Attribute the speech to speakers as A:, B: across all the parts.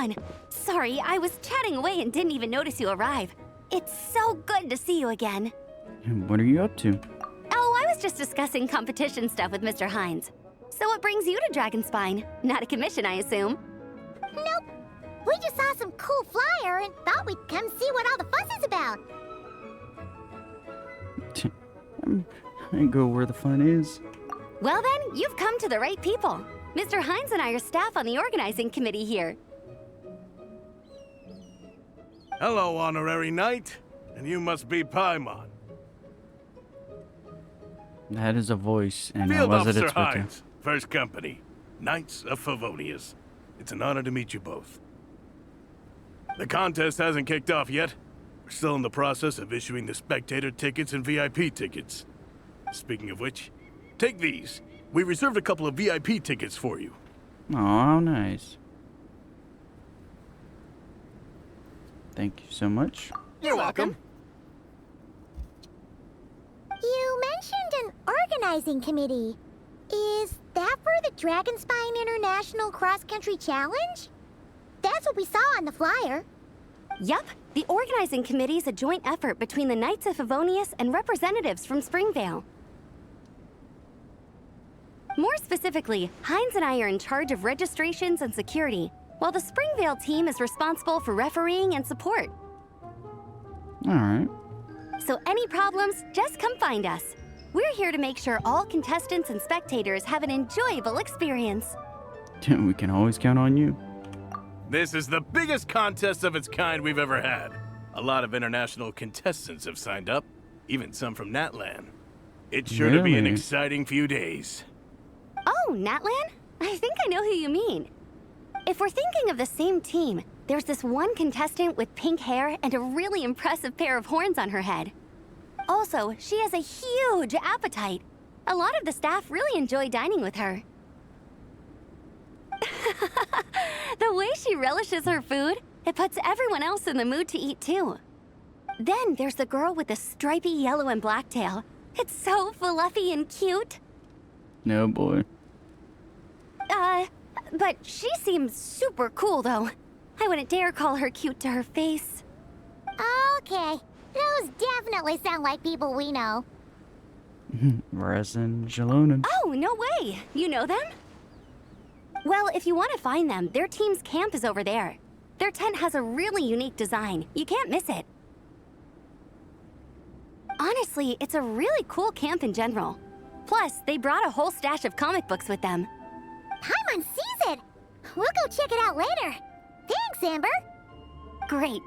A: on. Sorry, I was chatting away and didn't even notice you arrive. It's so good to see you again.
B: And what are you up to?
A: Oh, I was just discussing competition stuff with Mr. Hines. So what brings you to Dragonspine? Not a commission, I assume?
C: Nope. We just saw some cool flyer and thought we'd come see what all the fuss is about.
B: I go where the fun is.
A: Well then, you've come to the right people. Mr. Hines and I are staff on the organizing committee here.
D: Hello, Honorary Knight. And you must be Paimon.
B: That is a voice, and
D: Field
B: was it
D: Officer
B: its Victor?
D: Hines, First Company, Knights of Favonius. It's an honor to meet you both. The contest hasn't kicked off yet. We're still in the process of issuing the spectator tickets and VIP tickets. Speaking of which, take these. We reserved a couple of VIP tickets for you.
B: Oh, nice. Thank you so much.
D: You're welcome.
C: You mentioned an organizing committee. Is that for the Dragonspine International Cross Country Challenge? That's what we saw on the flyer.
A: Yup, the organizing committee is a joint effort between the Knights of Favonius and representatives from Springvale. More specifically, Hines and I are in charge of registrations and security, while the Springvale team is responsible for refereeing and support.
B: Alright.
A: So any problems, just come find us. We're here to make sure all contestants and spectators have an enjoyable experience.
B: We can always count on you.
D: This is the biggest contest of its kind we've ever had. A lot of international contestants have signed up, even some from Natlan. It's sure to be an
B: Really?
D: exciting few days.
A: Oh, Natlan? I think I know who you mean. If we're thinking of the same team, there's this one contestant with pink hair and a really impressive pair of horns on her head. Also, she has a huge appetite. A lot of the staff really enjoy dining with her. The way she relishes her food, it puts everyone else in the mood to eat too. Then there's the girl with the stripy yellow and black tail. It's so fluffy and cute.
B: No boy.
A: But she seems super cool though. I wouldn't dare call her cute to her face.
C: Okay, those definitely sound like people we know.
B: Resin Jalonen.
A: Oh, no way! You know them? Well, if you want to find them, their team's camp is over there. Their tent has a really unique design. You can't miss it. Honestly, it's a really cool camp in general. Plus, they brought a whole stash of comic books with them.
C: Paimon sees it! We'll go check it out later. Thanks, Amber.
A: Great.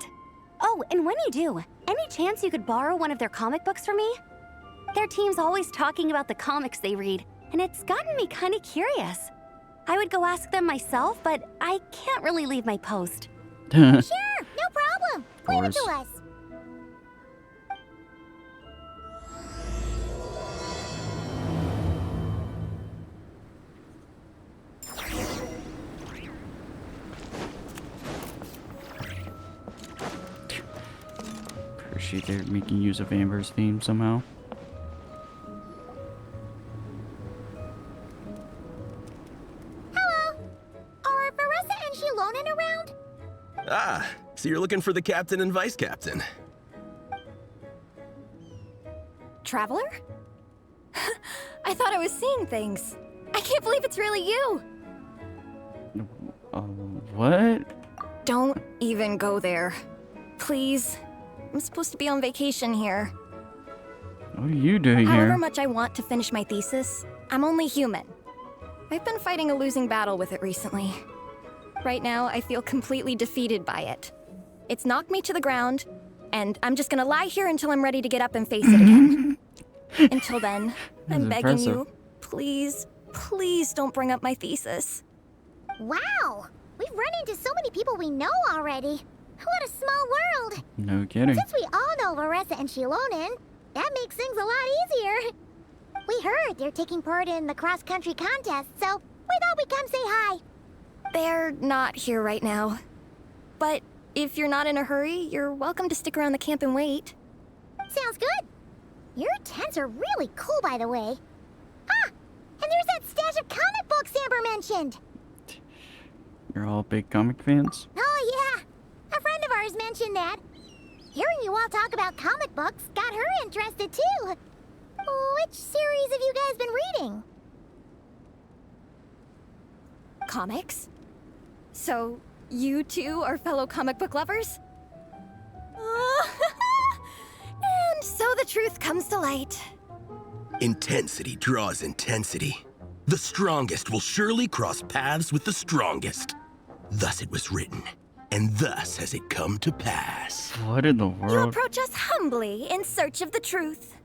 A: Oh, and when you do, any chance you could borrow one of their comic books for me? Their team's always talking about the comics they read, and it's gotten me kind of curious. I would go ask them myself, but I can't really leave my post.
C: Sure, no problem. Leave it to us.
B: Appreciate they're making use of Amber's theme somehow.
C: Hello. Are Varessa and Shilonen around?
E: Ah, so you're looking for the captain and vice captain.
F: Traveler? I thought I was seeing things. I can't believe it's really you.
B: What?
F: Don't even go there. Please. I'm supposed to be on vacation here.
B: What are you doing
F: However
B: here?
F: much I want to finish my thesis, I'm only human. I've been fighting a losing battle with it recently. Right now, I feel completely defeated by it. It's knocked me to the ground, and I'm just gonna lie here until I'm ready to get up and face it again. Until then, I'm begging
B: impressive.
F: you, please don't bring up my thesis.
C: Wow. We've run into so many people we know already. What a small world.
B: No kidding.
C: Since we all know Varessa and Shilonen, that makes things a lot easier. We heard they're taking part in the cross-country contest, so we thought we'd come say hi.
F: They're not here right now. But if you're not in a hurry, you're welcome to stick around the camp and wait.
C: Sounds good. Your tents are really cool, by the way. Ah, and there's that stash of comic books Amber mentioned.
B: You're all big comic fans?
C: Oh Soulblazers mentioned that. Hearing you all talk about comic books got her interested too. Which series have you guys been reading?
F: Comics? So, you two are fellow comic book lovers? And so the truth comes to light.
E: Intensity draws intensity. The strongest will surely cross paths with the strongest. Thus it was written, and thus has it come to pass.
B: What in the
F: You
B: world?
F: approach us humbly in search of the truth.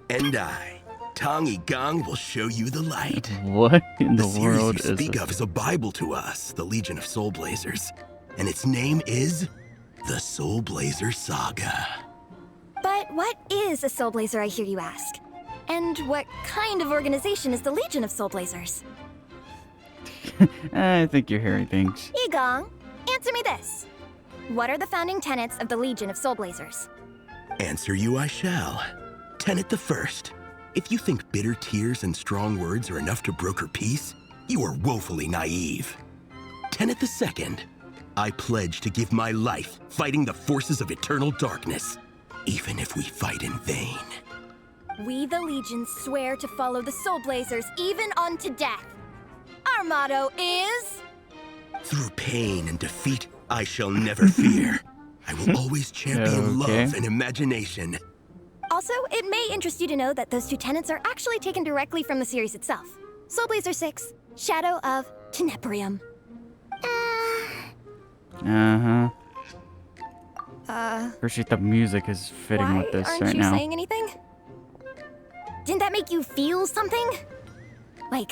E: And I, Tong Gong, will show you the light.
B: What in
E: The
B: the
E: series
B: world
E: you
B: is
E: speak
B: this?
E: of is a Bible to us, the Legion of Soulblazers. And its name is the Soulblazer Saga.
F: But what is a Soulblazer, I hear you ask? And what kind of organization is the Legion of Soulblazers?
B: I think you're hearing things.
F: Igong, answer me this. What are the founding tenets of the Legion of Soulblazers?
E: Answer you I shall. Tenet the first. If you think bitter tears and strong words are enough to broker peace, you are woefully naive. Tenet the second. I pledge to give my life fighting the forces of eternal darkness, even if we fight in vain.
F: We, the Legion, swear to follow the Soulblazers even unto death. Our motto is...
E: Through pain and defeat, I shall never fear. I will always champion
B: Okay.
E: love and imagination.
F: Also, it may interest you to know that those two tenets are actually taken directly from the series itself. Soulblazer 6, Shadow of Tenebrium.
B: Uh-huh. Appreciate the music is fitting
F: Why
B: with this
F: aren't
B: right
F: you
B: now.
F: saying anything? Didn't that make you feel something? Like,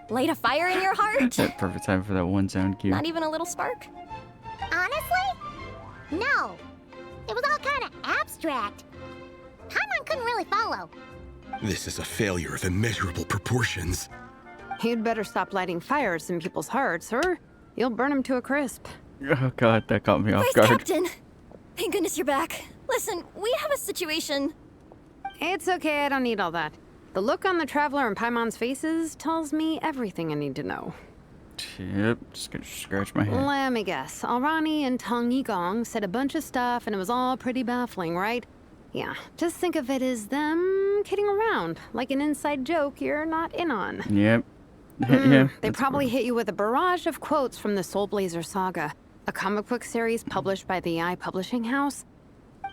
F: light a fire in your heart?
B: That perfect time for that one sound cue.
F: Not even a little spark?
C: Honestly? No. It was all kind of abstract. Paimon couldn't really follow.
E: This is a failure of immeasurable proportions.
G: You'd better stop lighting fires in people's hearts, or you'll burn them to a crisp.
B: Oh god, that caught me off
F: Vice
B: guard.
F: Captain! Thank goodness you're back. Listen, we have a situation.
G: It's okay, I don't need all that. The look on the Traveler and Paimon's faces tells me everything I need to know.
B: Yep, just gonna scratch my head.
G: Let me guess. Alrani and Tong Yigong said a bunch of stuff and it was all pretty baffling, right? Yeah, just think of it as them kidding around, like an inside joke you're not in on.
B: Yep. Yeah.
G: They
B: that's
G: probably hit you with a barrage of quotes from the Soulblazer Saga, a comic book series published by the Publishing House.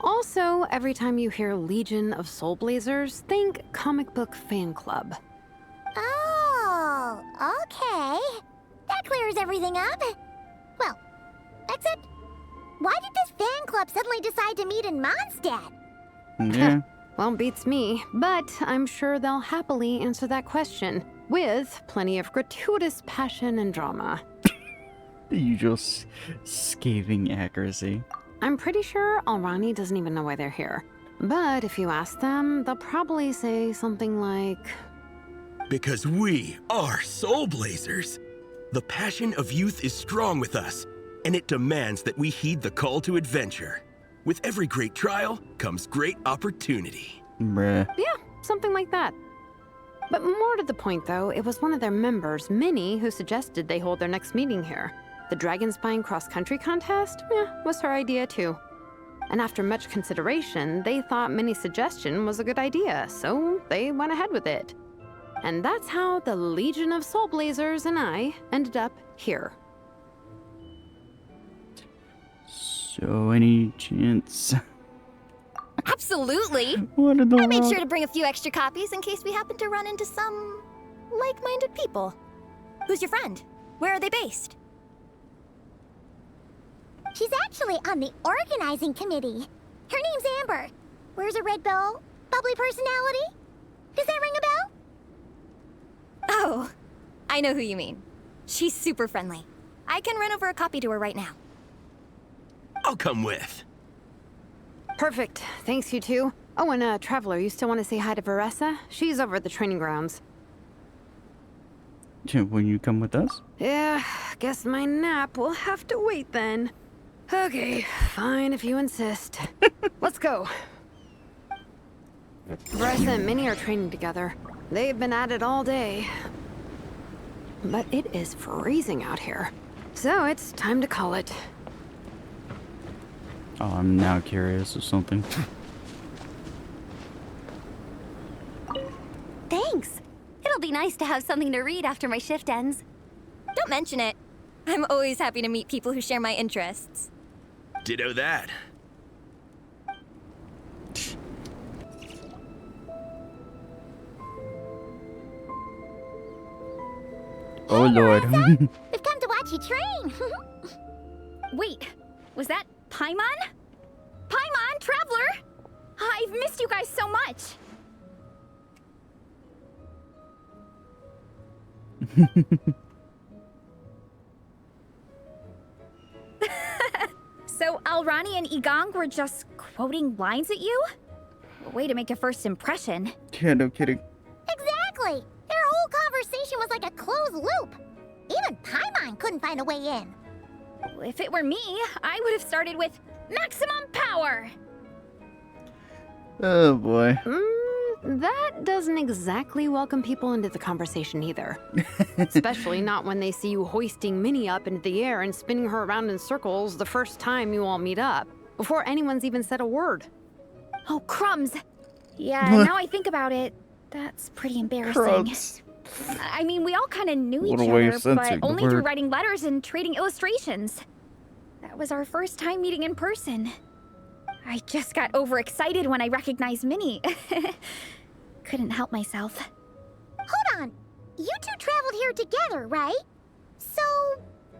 G: Also, every time you hear Legion of Soulblazers, think comic book fan club.
C: Oh, okay. That clears everything up. Well, except, why did this fan club suddenly decide to meet in Mondstadt?
B: Yeah.
G: Well, beats me, but I'm sure they'll happily answer that question, with plenty of gratuitous passion and drama.
B: The usual scathing accuracy.
G: I'm pretty sure Alrani doesn't even know why they're here. But if you ask them, they'll probably say something like...
E: Because we are Soulblazers. The passion of youth is strong with us, and it demands that we heed the call to adventure. With every great trial comes great opportunity.
B: Bruh.
G: Yeah, something like that. But more to the point, though, it was one of their members, Minnie, who suggested they hold their next meeting here. The Dragonspine cross-country contest? Was her idea, too. And after much consideration, they thought Minnie's suggestion was a good idea, so they went ahead with it. And that's how the Legion of Soulblazers and I ended up here.
B: So any chance?
F: Absolutely!
B: What in the
F: I made
B: world?
F: sure to bring a few extra copies in case we happen to run into some like-minded people. Who's your friend? Where are they based?
C: She's actually on the organizing committee. Her name's Amber. Wears a red bow, bubbly personality. Does that ring a bell?
F: Oh, I know who you mean. She's super friendly. I can run over a copy to her right now.
E: I'll come with.
G: Perfect. Thanks, you two. Oh, and Traveler, you still want to say hi to Varessa? She's over at the training grounds.
B: Will you come with us?
G: Yeah, guess my nap will have to wait then. Okay, fine if you insist. Let's go. Varessa and Minnie are training together. They've been at it all day. But it is freezing out here. So it's time to call it.
B: Oh, I'm now curious of something.
A: Thanks. It'll be nice to have something to read after my shift ends.
F: Don't mention it. I'm always happy to meet people who share my interests.
E: Ditto that.
B: Oh lord.
C: We've come to watch you train.
H: Wait, was that Paimon? Paimon, Traveler! I've missed you guys so much. So Alrani and Igang were just quoting lines at you? Way to make a first impression.
B: Yeah, no kidding.
C: Exactly. Their whole conversation was like a closed loop. Even Paimon couldn't find a way in.
H: If it were me, I would have started with maximum power.
B: Oh boy.
G: That doesn't exactly welcome people into the conversation either. Especially not when they see you hoisting Minnie up into the air and spinning her around in circles the first time you all meet up, before anyone's even said a word.
H: Oh, crumbs. Yeah, now I think about it, that's pretty embarrassing.
B: Crumbs.
H: I mean, we all kind of knew
B: What
H: each
B: a way
H: other,
B: of
H: but
B: censoring the
H: only through
B: word.
H: writing letters and trading illustrations. That was our first time meeting in person. I just got overexcited when I recognized Minnie. Couldn't help myself.
C: Hold on. You two traveled here together, right? So,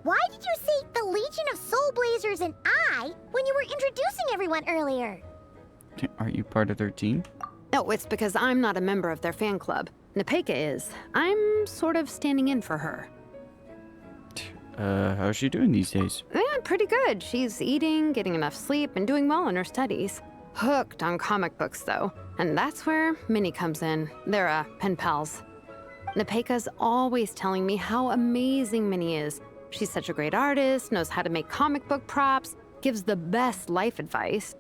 C: why did you say the Legion of Soulblazers and I when you were introducing everyone earlier?
B: Are you part of their team?
G: No, it's because I'm not a member of their fan club. Nepeka is. I'm sort of standing in for her.
B: How's she doing these days?
G: Yeah, pretty good. She's eating, getting enough sleep, and doing well in her studies. Hooked on comic books, though. And that's where Minnie comes in. They're, pen pals. Nepeka's always telling me how amazing Minnie is. She's such a great artist, knows how to make comic book props, gives the best life advice.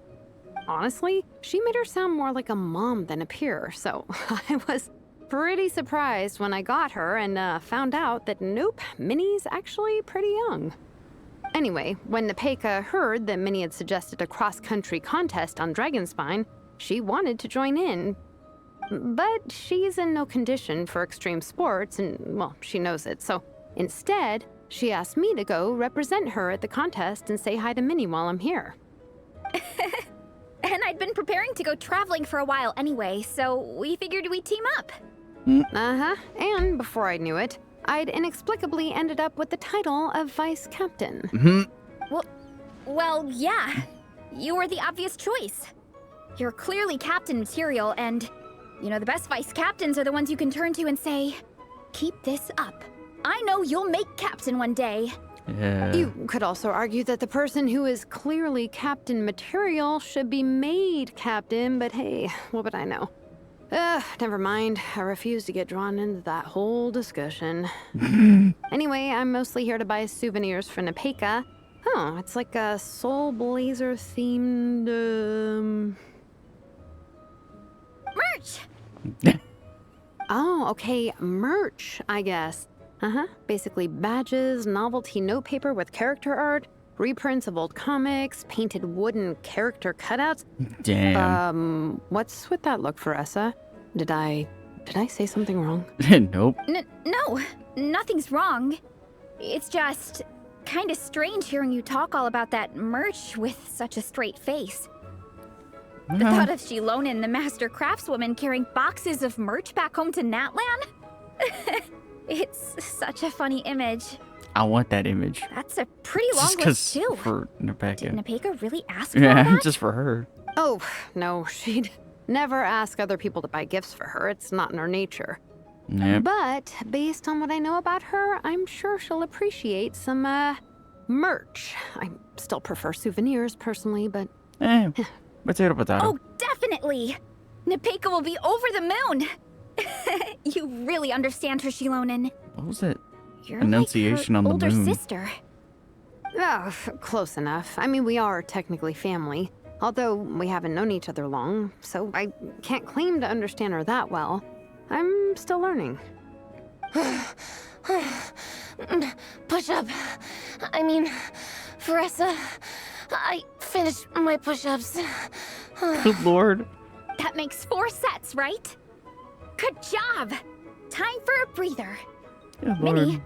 G: Honestly, she made her sound more like a mom than a peer, so I was pretty surprised when I got her and found out that nope, Minnie's actually pretty young. Anyway, when Nepeka heard that Minnie had suggested a cross-country contest on Dragonspine, she wanted to join in. But she's in no condition for extreme sports, and, well, she knows it, so instead, she asked me to go represent her at the contest and say hi to Minnie while I'm here.
H: And I'd been preparing to go traveling for a while anyway, so we figured we'd team up.
G: Uh-huh, and before I knew it, I'd inexplicably ended up with the title of vice captain.
H: Well, yeah. You were the obvious choice. You're clearly captain material, and, you know, the best vice captains are the ones you can turn to and say, keep this up. I know you'll make captain one day.
B: Yeah.
G: You could also argue that the person who is clearly captain material should be made captain, but hey, what would I know? Never mind. I refuse to get drawn into that whole discussion. Anyway, I'm mostly here to buy souvenirs for Nepeka. Oh, it's like a Soulblazer themed,
H: Merch!
G: Oh, okay, merch, I guess. Basically badges, novelty notepaper with character art, reprints of old comics, painted wooden character cutouts.
B: Damn.
G: What's with that look, Faressa? Did I say something wrong?
B: Nope.
H: No, nothing's wrong. It's just kind of strange hearing you talk all about that merch with such a straight face. The thought of Shilonin, the master craftswoman, carrying boxes of merch back home to Natlan? It's such a funny image.
B: I want that image.
H: That's a pretty long
B: Just
H: list,
B: 'cause
H: too.
B: for
H: Did
B: Nepeka.
H: Nepeka really ask for all
B: Yeah,
H: that?
B: just for her.
G: Oh, no, she'd never ask other people to buy gifts for her. It's not in her nature.
B: Yep.
G: But based on what I know about her, I'm sure she'll appreciate some, merch. I still prefer souvenirs, personally, but...
B: Potato, potato.
H: Oh, definitely! Nepeka will be over the moon! You really understand her, Shilonin.
B: What was that?
H: You're
B: Enunciation
H: like her
B: on the
H: older
B: moon.
H: sister.
G: Close enough. I mean, we are technically family, although we haven't known each other long, so I can't claim to understand her that well. I'm still learning.
I: Push-up. I mean, Veressa, I finished my push-ups.
B: Good lord.
H: That makes 4 sets, right? Good job! Time for a breather.
B: Good
H: Minnie,
B: lord.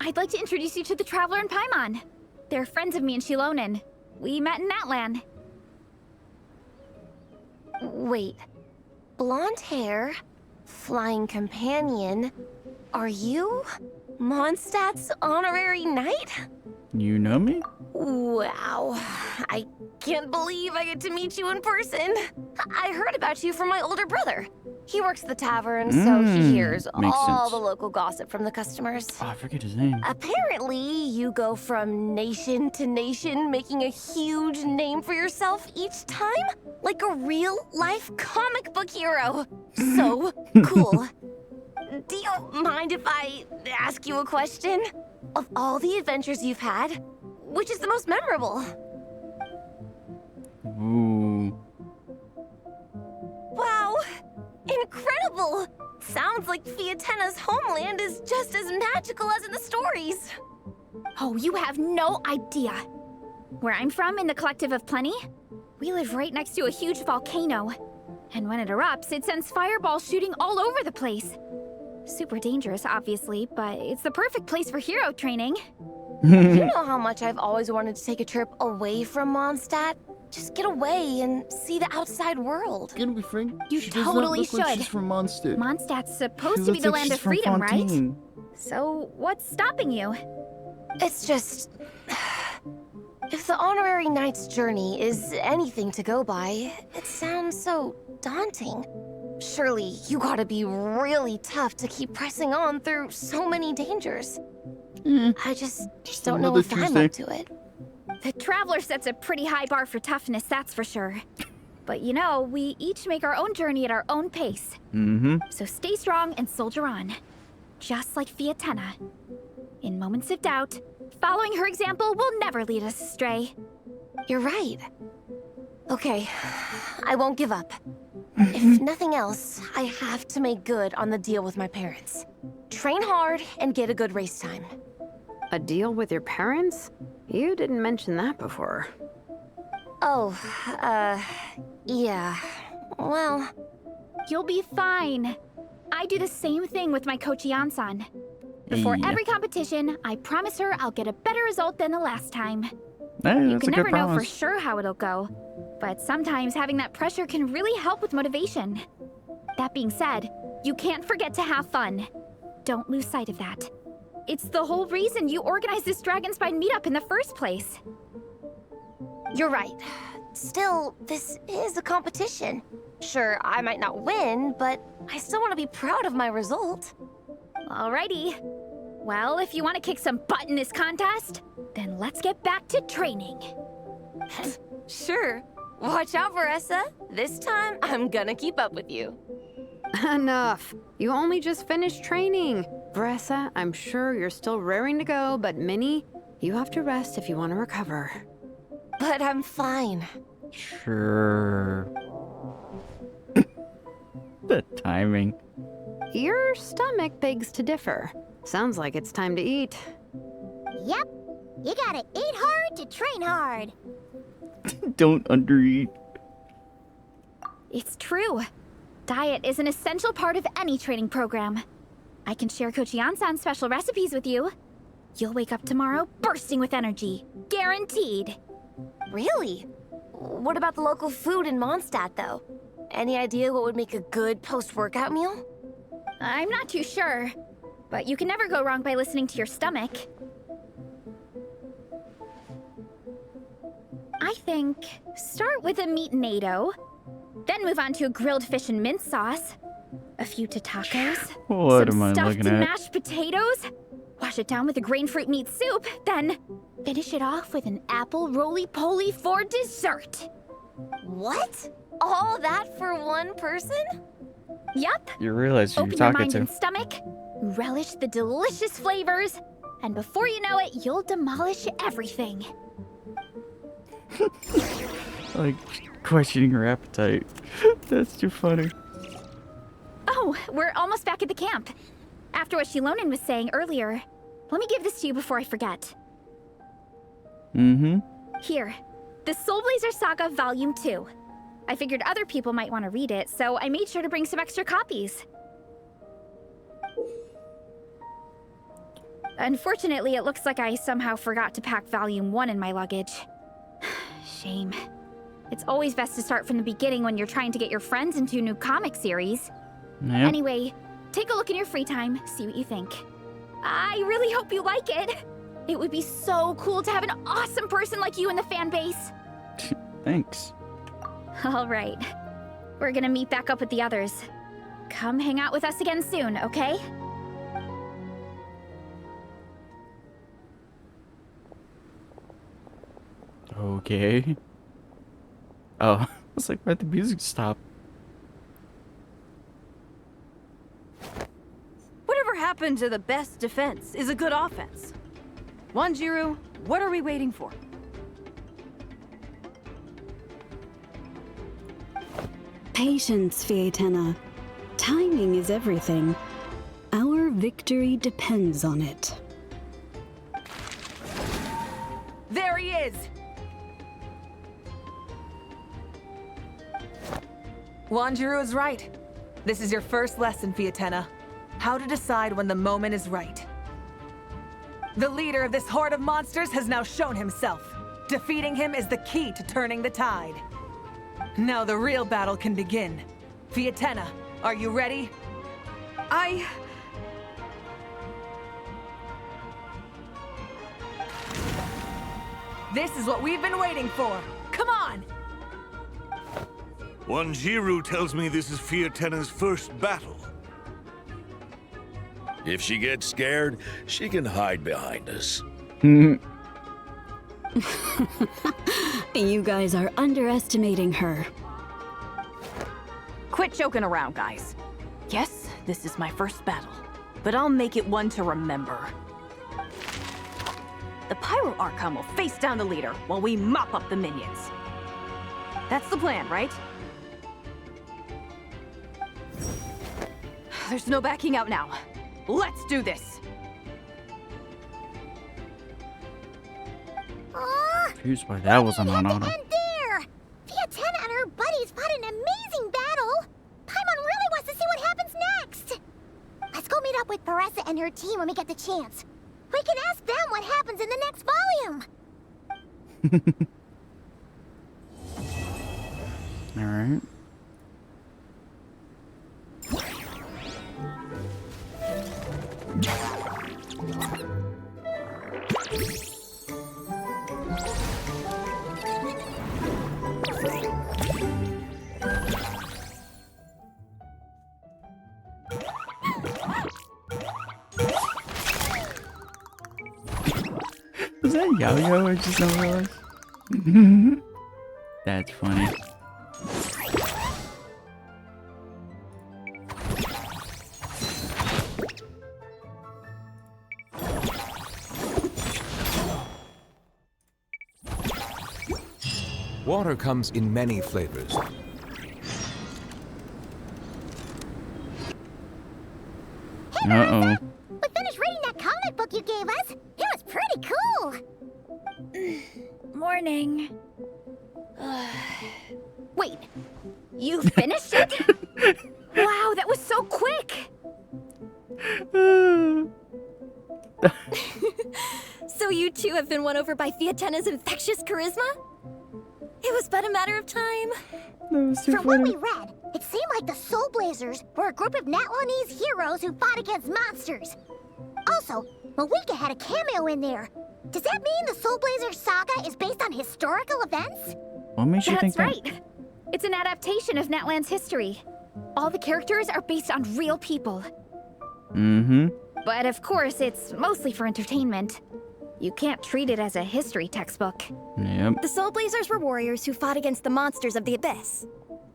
H: I'd like to introduce you to the Traveler and Paimon. They're friends of me and Shilonen. We met in Natlan.
I: Wait. Blonde hair, flying companion. Are you Mondstadt's honorary knight?
B: You know me?
I: Wow. I can't believe I get to meet you in person. I heard about you from my older brother. He works at the tavern, so he hears
B: makes
I: all
B: sense.
I: the local gossip from the customers.
B: Oh, I forget his name.
I: Apparently, you go from nation to nation, making a huge name for yourself each time? Like a real-life comic book hero. So cool. Do you mind if I ask you a question? Of all the adventures you've had, which is the most memorable?
B: Ooh.
I: Wow! Incredible! Sounds like Fiatena's homeland is just as magical as in the stories.
H: Oh, you have no idea. Where I'm from, in the Collective of Plenty, we live right next to a huge volcano. And when it erupts, it sends fireballs shooting all over the place. Super dangerous, obviously, but it's the perfect place for hero training.
I: You know how much I've always wanted to take a trip away from Mondstadt? Just get away and see the outside world.
B: Gonna be frank.
H: You
B: she does
H: totally
B: not look like
H: should.
B: she's from Mondstadt.
H: Mondstadt's
B: She
H: supposed to be
B: looks
H: the
B: like
H: land
B: she's
H: of
B: from
H: freedom, right?
B: Fontaine.
H: So, what's stopping you?
I: It's just... If the honorary knight's journey is anything to go by, it sounds so daunting. Surely you gotta be really tough to keep pressing on through so many dangers. I just don't know
B: another
I: if I'm
B: Tuesday.
I: up to it.
H: The Traveler sets a pretty high bar for toughness, that's for sure. But you know, we each make our own journey at our own pace.
B: Mm-hmm.
H: So stay strong and soldier on. Just like Fiatena. In moments of doubt, following her example will never lead us astray.
I: You're right. Okay, I won't give up. If nothing else, I have to make good on the deal with my parents. Train hard and get a good race time.
G: A deal with your parents? You didn't mention that before.
I: Oh, yeah. Well,
H: You'll be fine. I do the same thing with my coach Yansan. Before
B: Yeah.
H: every competition, I promise her I'll get a better result than the last time.
B: Hey,
H: You
B: that's
H: can
B: a
H: never
B: good
H: know for
B: promise.
H: sure how it'll go, but sometimes having that pressure can really help with motivation. That being said, you can't forget to have fun. Don't lose sight of that. It's the whole reason you organized this Dragonspine meetup in the first place.
I: you're right. Still, this is a competition. Sure, I might not win, but I still want to be proud of my result.
H: Alrighty. Well, if you want to kick some butt in this contest, then let's get back to training.
I: Sure. Watch out, Veressa. This time, I'm gonna keep up with you.
G: Enough. You only just finished training. Veressa, I'm sure you're still raring to go, but Minnie, you have to rest if you want to recover.
I: But I'm fine.
B: Sure. The timing.
G: Your stomach begs to differ. Sounds like it's time to eat.
C: Yep. You gotta eat hard to train hard.
B: Don't undereat.
H: It's true. Diet is an essential part of any training program. I can share Coach Yansan's special recipes with you. You'll wake up tomorrow bursting with energy. Guaranteed.
I: Really? What about the local food in Mondstadt, though? Any idea what would make a good post-workout meal?
H: I'm not too sure, but you can never go wrong by listening to your stomach. I think start with a meat natto, then move on to a grilled fish and mint sauce, a few tacos,
B: What
H: some
B: am I
H: stuffed
B: looking at?
H: mashed potatoes, wash it down with a grain fruit meat soup, then finish it off with an apple roly-poly for dessert.
I: What? All that for one person?
H: Yup.
B: You realize who you're
H: Open your
B: talking
H: mind
B: to.
H: and stomach, relish the delicious flavors, and before you know it, you'll demolish everything.
B: Like, questioning her appetite. That's too funny.
H: Oh, we're almost back at the camp. After what Shilonen was saying earlier, let me give this to you before I forget. Here, the Soulblazer Saga Volume 2. I figured other people might want to read it, so I made sure to bring some extra copies. Unfortunately, it looks like I somehow forgot to pack Volume 1 in my luggage. Shame. It's always best to start from the beginning when you're trying to get your friends into a new comic series.
B: Yep.
H: Anyway, take a look in your free time, see what you think. I really hope you like it. It would be so cool to have an awesome person like you in the fan base.
B: Thanks.
H: All right. We're gonna meet back up with the others. Come hang out with us again soon, okay?
B: Okay. Oh, I was like, why'd the music stop?
J: Whatever happened to the best defense is a good offense. Wanjiru, what are we waiting for?
K: Patience, Fietena. Timing is everything. Our victory depends on it.
J: There he is!
L: Wanjiru is right. This is your first lesson, Fietena. How to decide when the moment is right. The leader of this horde of monsters has now shown himself. Defeating him is the key to turning the tide. Now the real battle can begin. Fietena, are you ready? This is what we've been waiting for. Come on!
M: Wanjiru tells me this is Fietena's first battle.
N: If she gets scared, she can hide behind us.
K: You guys are underestimating her.
J: Quit joking around, guys. Yes, this is my first battle, but I'll make it one to remember. The Pyro Archon will face down the leader while we mop up the minions. That's the plan, right? There's no backing out now. Let's do this!
B: Confused why that wasn't on auto.
C: And there! Fietena and her buddies fought an amazing battle! Paimon really wants to see what happens next! Let's go meet up with Paressa and her team when we get the chance. We can ask them what happens in the next volume!
B: Alright. Was that Yo-Yo or just not realize? That's funny.
O: Water comes in many flavors.
B: Uh-oh.
C: We finished reading that comic book you gave us. It was pretty cool.
H: Morning. Wait, you finished it? Wow, that was so quick!
F: So you two have been won over by Fietena's infectious charisma? It was but a matter of time.
C: From what we read, it seemed like the Soulblazers were a group of Natlanese heroes who fought against monsters. Also, Malika had a cameo in there. Does that mean the Soulblazer saga is based on historical events?
B: What makes you think
H: That's
B: that?
H: right. It's an adaptation of Natlan's history. All the characters are based on real people. But of course, it's mostly for entertainment. You can't treat it as a history textbook.
B: Yep.
F: The Soulblazers were warriors who fought against the monsters of the Abyss.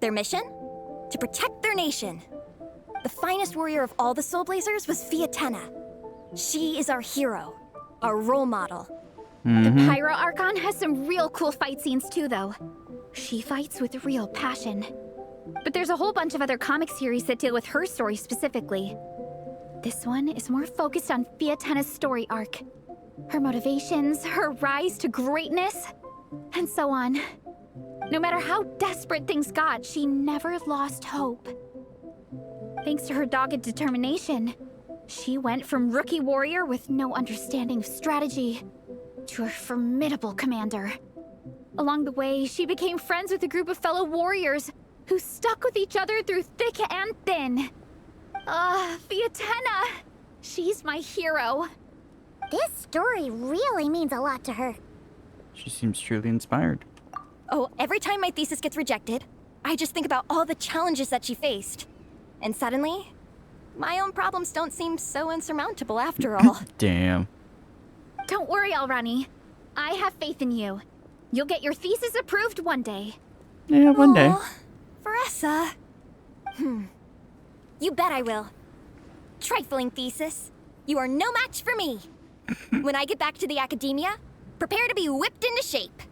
F: Their mission? To protect their nation. The finest warrior of all the Soulblazers was Fietena. She is our hero, our role model.
H: The Pyro Archon has some real cool fight scenes too, though. She fights with real passion. But there's a whole bunch of other comic series that deal with her story specifically. This one is more focused on Fiatena's story arc. Her motivations, her rise to greatness, and so on. No matter how desperate things got, she never lost hope. Thanks to her dogged determination, she went from rookie warrior with no understanding of strategy to a formidable commander. Along the way, she became friends with a group of fellow warriors who stuck with each other through thick and thin. Fiatena! She's my hero.
C: This story really means a lot to her.
B: She seems truly inspired.
F: Oh, every time my thesis gets rejected, I just think about all the challenges that she faced. And suddenly, my own problems don't seem so insurmountable after all.
B: Damn.
H: Don't worry, Alrani. I have faith in you. You'll get your thesis approved one day.
B: Yeah, one day.
F: Veressa. You bet I will. Trifling thesis. You are no match for me. When I get back to the academia, prepare to be whipped into shape.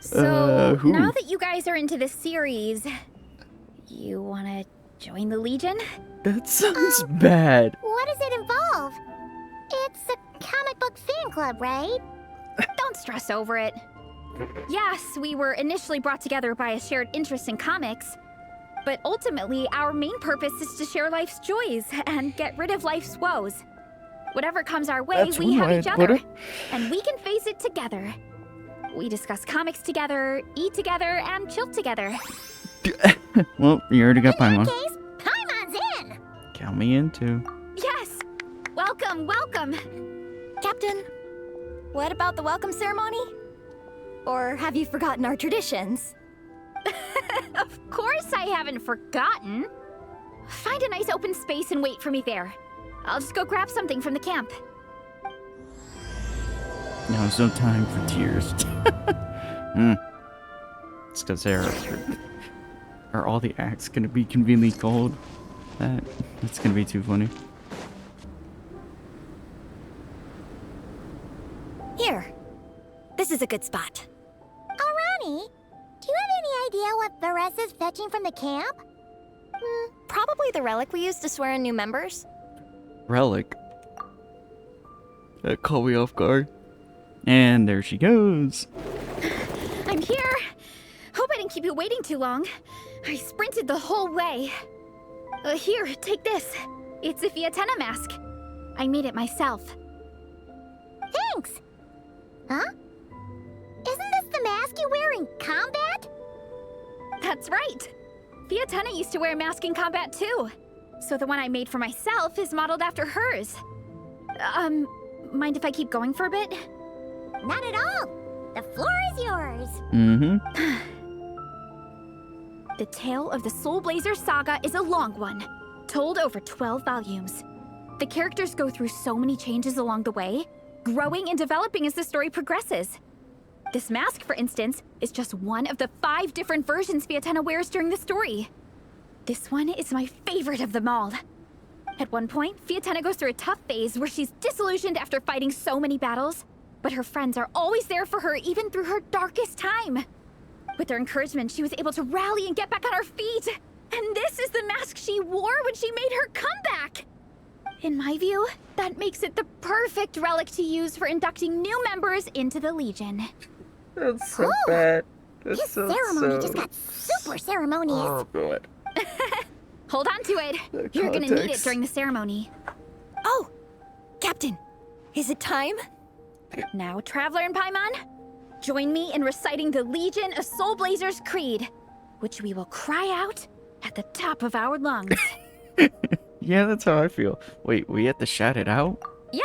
H: So, now that you guys are into this series, you wanna join the Legion?
B: That sounds bad.
C: What does it involve? It's a comic book fan club, right?
H: Don't stress over it. Yes, we were initially brought together by a shared interest in comics, but ultimately our main purpose is to share life's joys and get rid of life's woes. Whatever comes our way, we have each other, and we can face it together. We discuss comics together, eat together, and chill together.
B: Well, you already got Paimon.
C: In that case, Paimon's in!
B: Count me in too.
H: Yes! Welcome, welcome!
F: Captain, what about the welcome ceremony? Or have you forgotten our traditions?
H: Of course I haven't forgotten. Find a nice open space and wait for me there. I'll just go grab something from the camp.
B: Now there's no time for tears. It's because are all the acts gonna be conveniently cold? That's gonna be too funny.
F: Here. This is a good spot.
C: Alrani, do you have any idea what Veressa's fetching from the camp?
F: Probably the relic we used to swear in new members.
B: Relic. That caught me off guard. And there she goes.
H: I'm here. Hope I didn't keep you waiting too long. I sprinted the whole way. Here, take this. It's a Fiatena mask. I made it myself.
C: Thanks! Huh? Isn't this the mask you wear in combat?
H: That's right. Fiatena used to wear a mask in combat too. So the one I made for myself is modeled after hers. Mind if I keep going for a bit?
C: Not at all. The floor is yours.
H: The tale of the Soulblazers saga is a long one, told over 12 volumes. The characters go through so many changes along the way, growing and developing as the story progresses. This mask, for instance, is just one of the 5 different versions Fiatena wears during the story. This one is my favorite of them all. At one point, Fiatena goes through a tough phase where she's disillusioned after fighting so many battles, but her friends are always there for her even through her darkest time. With their encouragement, she was able to rally and get back on her feet. And this is the mask she wore when she made her comeback. In my view, that makes it the perfect relic to use for inducting new members into the Legion.
B: That's so bad. That's
C: This ceremony just got super ceremonious.
B: Oh, God.
H: Hold on to it. You're gonna need it during the ceremony.
F: Oh! Captain, is it time?
H: Now, Traveler and Paimon, join me in reciting the Legion of Soulblazers Creed, which we will cry out at the top of our lungs.
B: Yeah, that's how I feel. Wait, we have to shout it out?
H: Yeah.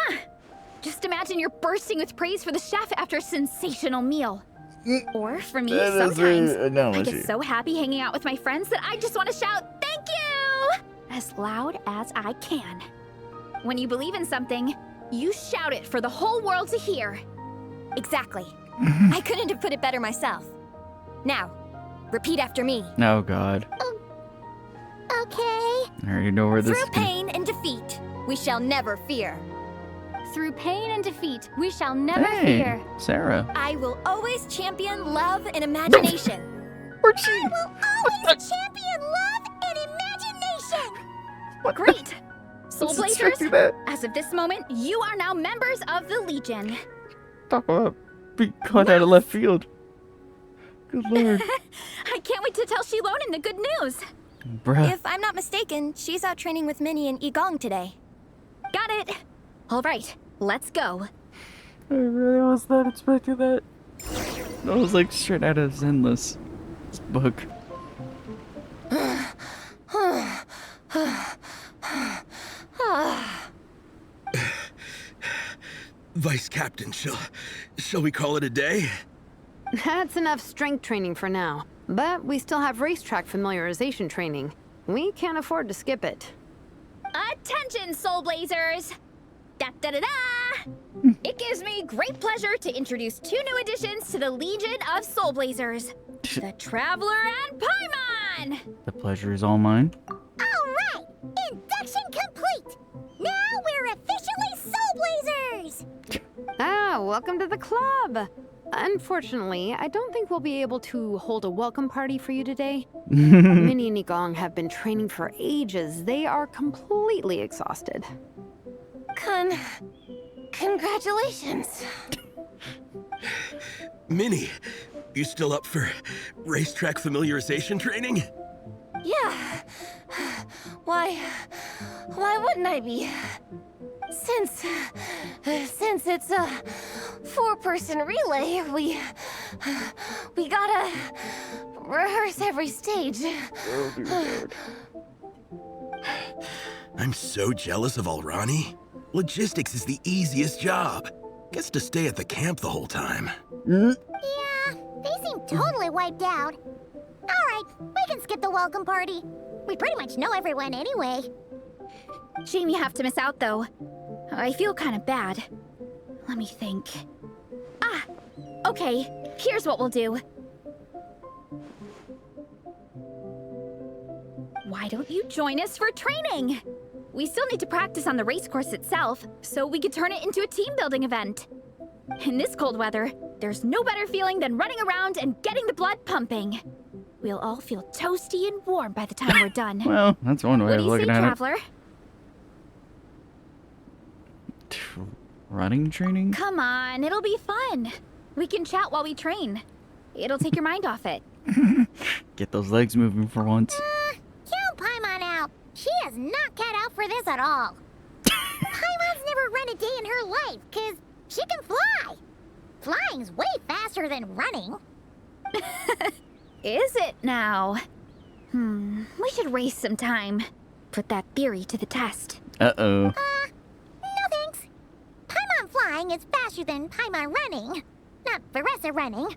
H: Just imagine you're bursting with praise for the chef after a sensational meal. Or for me,
B: That is
H: sometimes
B: an analogy.
H: I get so happy hanging out with my friends that I just want to shout, "Thank you!" as loud as I can. When you believe in something, you shout it for the whole world to hear.
F: Exactly. I couldn't have put it better myself. Now, repeat after me.
B: Oh, God.
C: Okay.
B: I already know where this is
F: Through pain and defeat, we shall never fear.
A: Through pain and defeat, we shall never
B: Hey,
A: fear.
B: Sarah.
F: I will always champion love and imagination.
C: I will always champion love and imagination.
H: Great.
B: expecting
H: Soulblazers,
B: that.
H: as of this moment, you are now members of the Legion.
B: Talk about being caught out of left field. Good lord.
H: I can't wait to tell Shilonen the good news.
B: Bruh.
F: If I'm not mistaken, she's out training with Minnie and Igong today.
H: Got it. All right, let's go.
B: I really was not expecting that. That was like straight out of Zenless book.
E: Vice Captain, shall we call it a day?
G: That's enough strength training for now. But we still have racetrack familiarization training. We can't afford to skip it.
H: Attention, Soulblazers! Da-da-da-da! It gives me great pleasure to introduce 2 new additions to the Legion of Soulblazers. The Traveler and Paimon!
B: The pleasure is all mine.
C: Alright! Induction complete! Now we're officially Soulblazers!
G: Ah, welcome to the club! Unfortunately, I don't think we'll be able to hold a welcome party for you today. Minnie and Igong have been training for ages. They are completely exhausted.
I: Congratulations.
E: Minnie, you still up for racetrack familiarization training?
I: Yeah. Why wouldn't I be? Since it's a 4-person relay, we gotta rehearse every stage.
E: I'm so jealous of Alrani. Logistics is the easiest job. Gets to stay at the camp the whole time.
C: Yeah, they seem totally wiped out. Alright, we can skip the welcome party. We pretty much know everyone anyway.
H: Shame you have to miss out, though. I feel kind of bad. Let me think. Ah! Okay, here's what we'll do. Why don't you join us for training? We still need to practice on the race course itself, so we could turn it into a team-building event. In this cold weather, there's no better feeling than running around and getting the blood pumping. We'll all feel toasty and warm by the time we're done.
B: Well, that's one way
H: What
B: of
H: do you
B: looking
H: say,
B: at
H: Traveler?
B: it. Running training?
H: Come on, it'll be fun. We can chat while we train. It'll take your mind off it.
B: Get those legs moving for once.
C: Count Paimon out. She is not cut out for this at all. Paimon's never run a day in her life, because she can fly. Flying's way faster than running.
H: Is it now? We should race sometime. Put that theory to the test.
B: Uh-oh.
C: No thanks. Paimon flying is faster than Paimon running. Not Veressa running.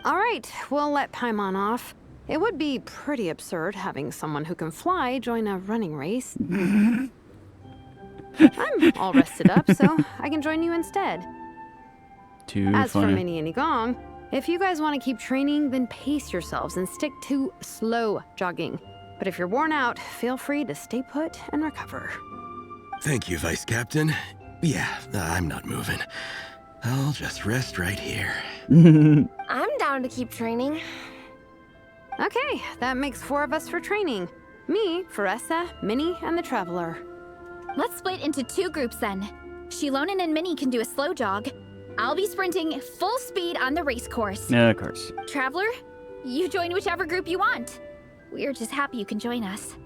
G: All right, we'll let Paimon off. It would be pretty absurd having someone who can fly join a running race. I'm all rested up, so I can join you instead.
B: Too
G: As
B: funny.
G: for Minnie and Igong, if you guys want to keep training, then pace yourselves and stick to slow jogging. But if you're worn out, feel free to stay put and recover.
E: Thank you, Vice Captain. Yeah, I'm not moving. I'll just rest right here.
I: I'm down to keep training.
G: Okay, that makes 4 of us for training. Me, Veressa, Minnie, and the Traveler.
H: Let's split into 2 groups then. Shilonen and Minnie can do a slow jog. I'll be sprinting full speed on the race course.
B: Yeah, of course.
H: Traveler, you join whichever group you want. We're just happy you can join us.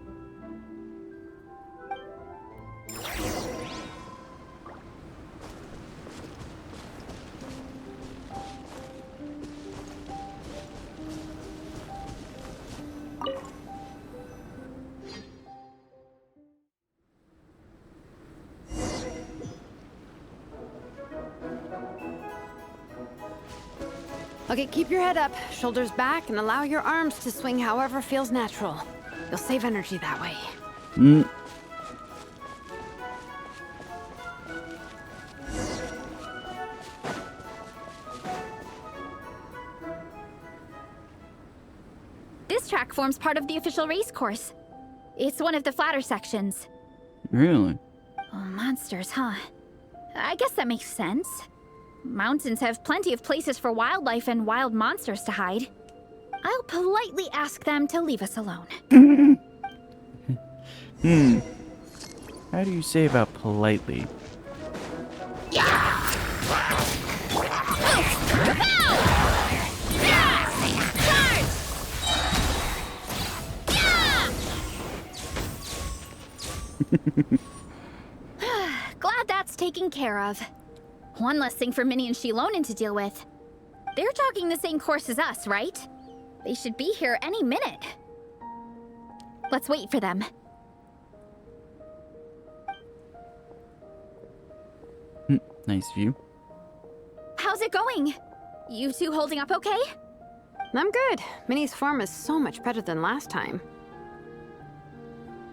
G: Okay, keep your head up, shoulders back, and allow your arms to swing however feels natural. You'll save energy that way.
H: This track forms part of the official race course. It's one of the flatter sections.
B: Really?
H: Oh, monsters, huh? I guess that makes sense. Mountains have plenty of places for wildlife and wild monsters to hide. I'll politely ask them to leave us alone.
B: How do you say about politely?
H: Glad that's taken care of. One less thing for Minnie and Shilonen to deal with. They're jogging the same course as us, right? They should be here any minute. Let's wait for them.
B: Nice view.
H: How's it going? You two holding up okay?
G: I'm good. Minnie's form is so much better than last time.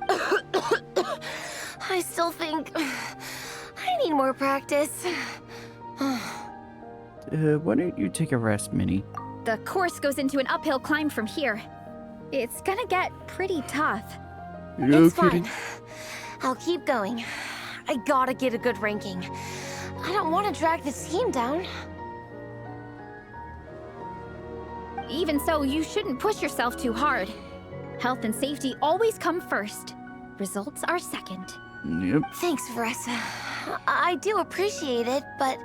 I: I still think I need more practice.
B: Why don't you take a rest, Minnie?
H: The course goes into an uphill climb from here. It's gonna get pretty tough.
I: It's fine. I'll keep going. I gotta get a good ranking. I don't want to drag this team down.
H: Even so, you shouldn't push yourself too hard. Health and safety always come first. Results are second.
B: Yep.
I: Thanks, Veressa. I do appreciate it, but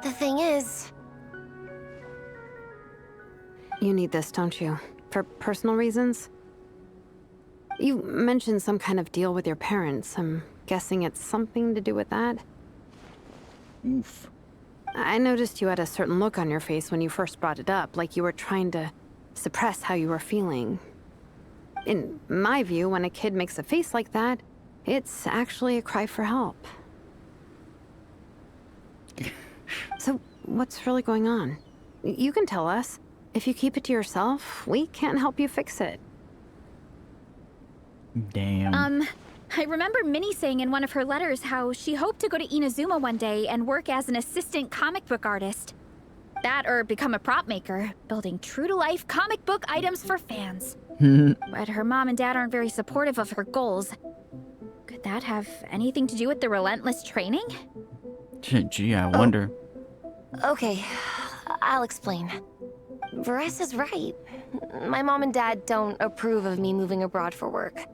I: the thing is...
G: You need this, don't you? For personal reasons? You mentioned some kind of deal with your parents. I'm guessing it's something to do with that?
B: Oof.
G: I noticed you had a certain look on your face when you first brought it up, like you were trying to suppress how you were feeling. In my view, when a kid makes a face like that, it's actually a cry for help. So, what's really going on? You can tell us. If you keep it to yourself, we can't help you fix it.
B: Damn.
H: I remember Minnie saying in one of her letters how she hoped to go to Inazuma one day and work as an assistant comic book artist. That or become a prop maker, building true-to-life comic book items for fans. But her mom and dad aren't very supportive of her goals. Could that have anything to do with the relentless training?
B: Gee, I wonder.
I: Okay, I'll explain. Veressa's right. My mom and dad don't approve of me moving abroad for work.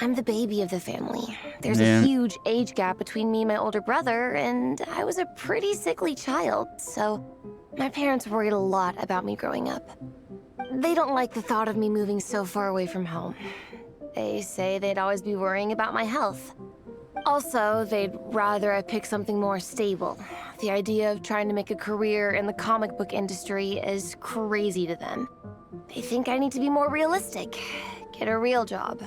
I: I'm the baby of the family. There's a huge age gap between me and my older brother, and I was a pretty sickly child, so my parents worried a lot about me growing up. They don't like the thought of me moving so far away from home. They say they'd always be worrying about my health. Also, they'd rather I pick something more stable. The idea of trying to make a career in the comic book industry is crazy to them. They think I need to be more realistic, get a real job.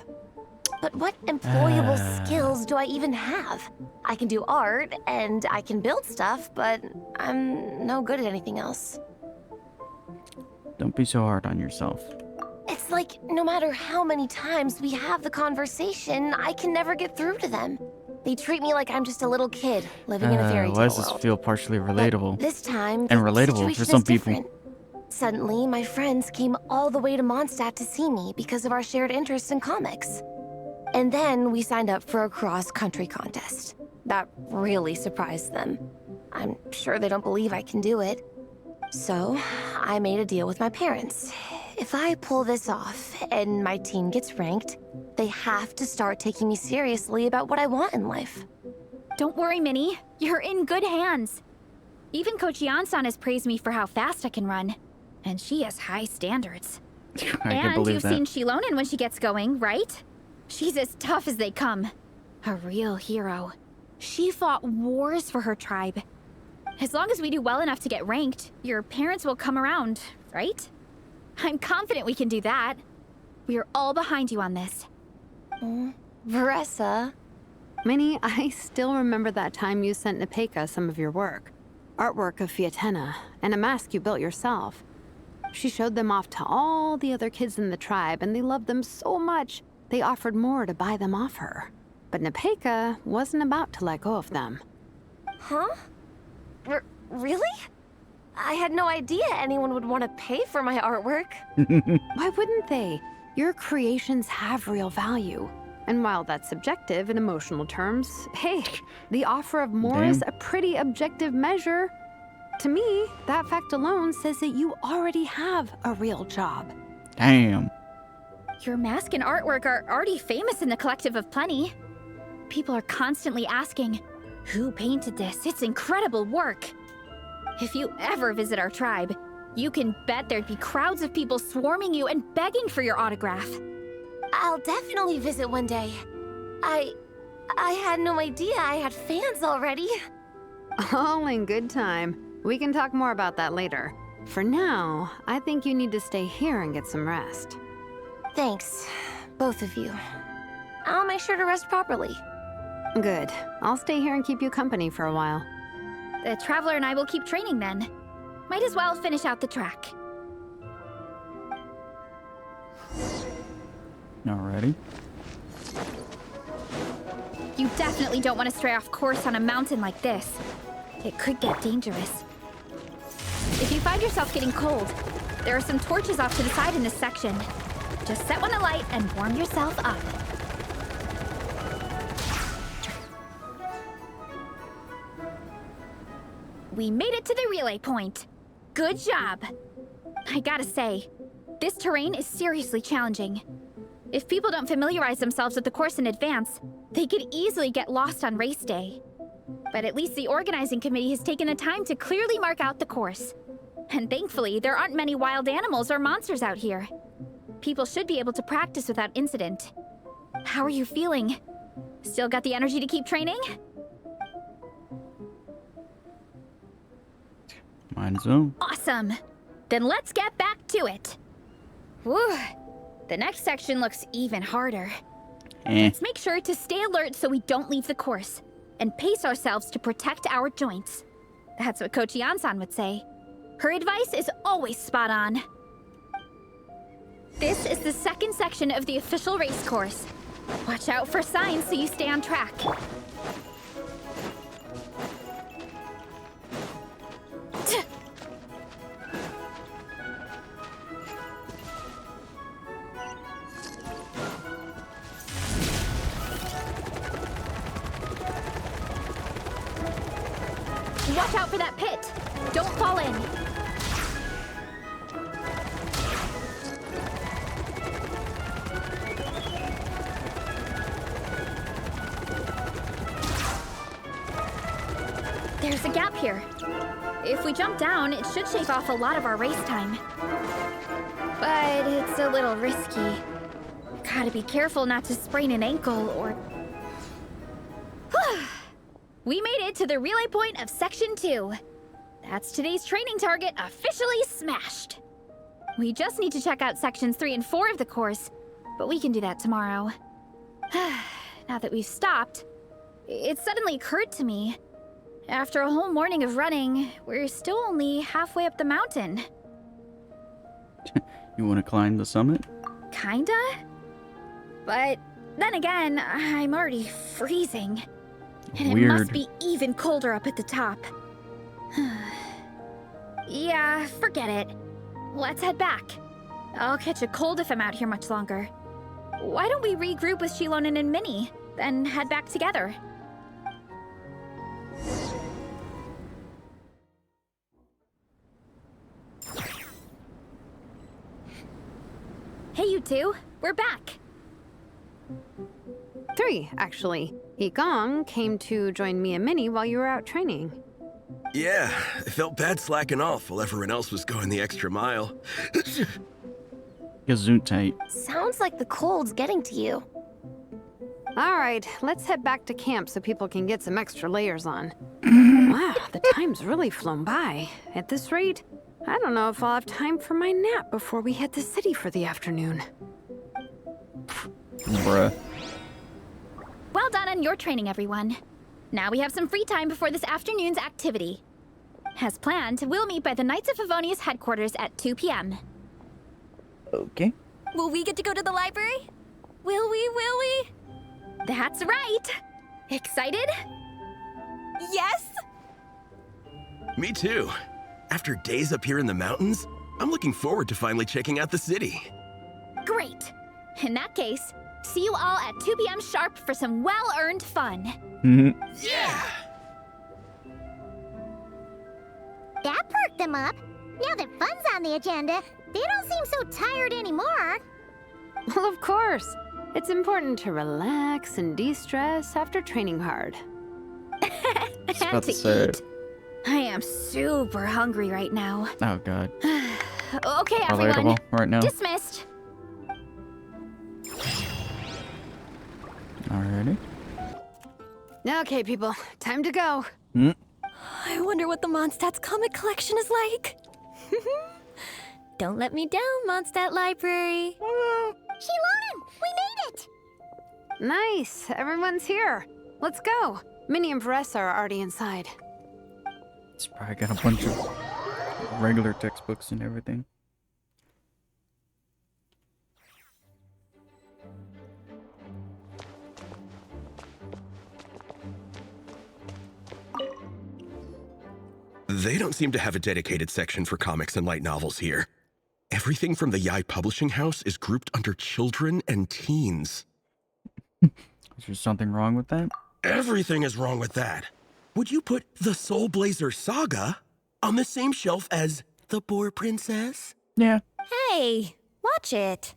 I: But what employable skills do I even have? I can do art, and I can build stuff, but I'm no good at anything else.
B: Don't be so hard on yourself.
I: It's like, no matter how many times we have the conversation, I can never get through to them. They treat me like I'm just a little kid living in a fairy tale
B: why does this
I: world.
B: feel partially relatable?
I: But this time,
B: and
I: the
B: relatable
I: situation
B: for
I: is
B: some people.
I: different. Suddenly, my friends came all the way to Mondstadt to see me because of our shared interest in comics. And then we signed up for a cross-country contest. That really surprised them. I'm sure they don't believe I can do it. So, I made a deal with my parents. If I pull this off and my team gets ranked, they have to start taking me seriously about what I want in life.
H: Don't worry, Minnie. You're in good hands. Even Coach Yan-san has praised me for how fast I can run. And she has high standards. And you've seen Shilonen when she gets going, right? She's as tough as they come. A real hero. She fought wars for her tribe. As long as we do well enough to get ranked, your parents will come around, right? I'm confident we can do that. We are all behind you on this.
I: Veressa.
G: Minnie, I still remember that time you sent Nepeka some of your work. Artwork of Fiatenna, and a mask you built yourself. She showed them off to all the other kids in the tribe, and they loved them so much, they offered more to buy them off her. But Nepeka wasn't about to let go of them.
I: Huh? Really? I had no idea anyone would want to pay for my artwork.
G: Why wouldn't they? Your creations have real value. And while that's subjective in emotional terms, hey, the offer of more is a pretty objective measure. To me, that fact alone says that you already have a real job.
B: Damn.
H: Your mask and artwork are already famous in the Collective of Plenty. People are constantly asking, who painted this? It's incredible work. If you ever visit our tribe, you can bet there'd be crowds of people swarming you and begging for your autograph.
I: I'll definitely visit one day. I had no idea I had fans already.
G: All in good time. We can talk more about that later. For now, I think you need to stay here and get some rest.
I: Thanks, both of you. I'll make sure to rest properly.
G: Good. I'll stay here and keep you company for a while.
H: The Traveler and I will keep training then. Might as well finish out the track.
B: Alrighty.
H: You definitely don't want to stray off course on a mountain like this. It could get dangerous. If you find yourself getting cold, there are some torches off to the side in this section. Just set one alight and warm yourself up. We made it to the relay point. Good job. I gotta say, this terrain is seriously challenging. If people don't familiarize themselves with the course in advance, they could easily get lost on race day. But at least the organizing committee has taken the time to clearly mark out the course. And thankfully, there aren't many wild animals or monsters out here. People should be able to practice without incident. How are you feeling? Still got the energy to keep training?
B: Might as well.
H: Awesome! Then let's get back to it. Whew. The next section looks even harder. Let's make sure to stay alert so we don't leave the course, and pace ourselves to protect our joints. That's what Coach Yan-san would say. Her advice is always spot on. This is the second section of the official race course. Watch out for signs so you stay on track. Watch out for that pit! Don't fall in! There's a gap here. If we jump down, it should shave off a lot of our race time. But it's a little risky. Gotta be careful not to sprain an ankle or... We made it to the relay point of Section 2. That's today's training target officially smashed. We just need to check out Sections 3 and 4 of the course, but we can do that tomorrow. Now that we've stopped, it suddenly occurred to me. After a whole morning of running, we're still only halfway up the mountain.
B: You want to climb the summit?
H: Kinda? But then again, I'm already freezing. And
B: Weird.
H: It must be even colder up at the top. Yeah, forget it. Let's head back. I'll catch a cold if I'm out here much longer. Why don't we regroup with Shilonen and Minnie, then head back together? Hey, you two. We're back.
G: 3, actually. Igong came to join me and Minnie while you were out training.
E: Yeah, I felt bad slacking off while everyone else was going the extra mile.
B: Gesundheit.
I: Sounds like the cold's getting to you.
G: All right, let's head back to camp so people can get some extra layers on. Wow, the time's really flown by. At this rate, I don't know if I'll have time for my nap before we hit the city for the afternoon.
B: Bruh.
H: Well done on your training, everyone. Now we have some free time before this afternoon's activity. As planned, we'll meet by the Knights of Favonius headquarters at 2 p.m.
B: Okay.
I: Will we get to go to the library? Will we?
H: That's right! Excited?
I: Yes!
E: Me too. After days up here in the mountains, I'm looking forward to finally checking out the city.
H: Great! In that case, see you all at 2 p.m. sharp for some well-earned fun.
E: Yeah!
C: That perked them up. Now that fun's on the agenda, they don't seem so tired anymore.
G: Well, of course. It's important to relax and de-stress after training hard.
B: Just about to say it.
H: I am super hungry right now.
B: Oh god.
H: Okay, everyone.
B: Relatable right now.
H: Dismissed.
B: Alrighty.
G: Okay, people, time to go.
F: I wonder what the Mondstadt's comic collection is like. Don't let me down, Mondstadt Library.
C: Shilonen, we made it!
G: Nice, everyone's here. Let's go. Minnie and Vanessa are already inside.
B: It's probably got a bunch of regular textbooks and everything.
E: They don't seem to have a dedicated section for comics and light novels here. Everything from the Yai Publishing House is grouped under children and teens.
B: Is there something wrong with that?
E: Everything is wrong with that. Would you put the Soulblazer Saga on the same shelf as The Boar Princess?
B: Yeah.
F: Hey, watch it.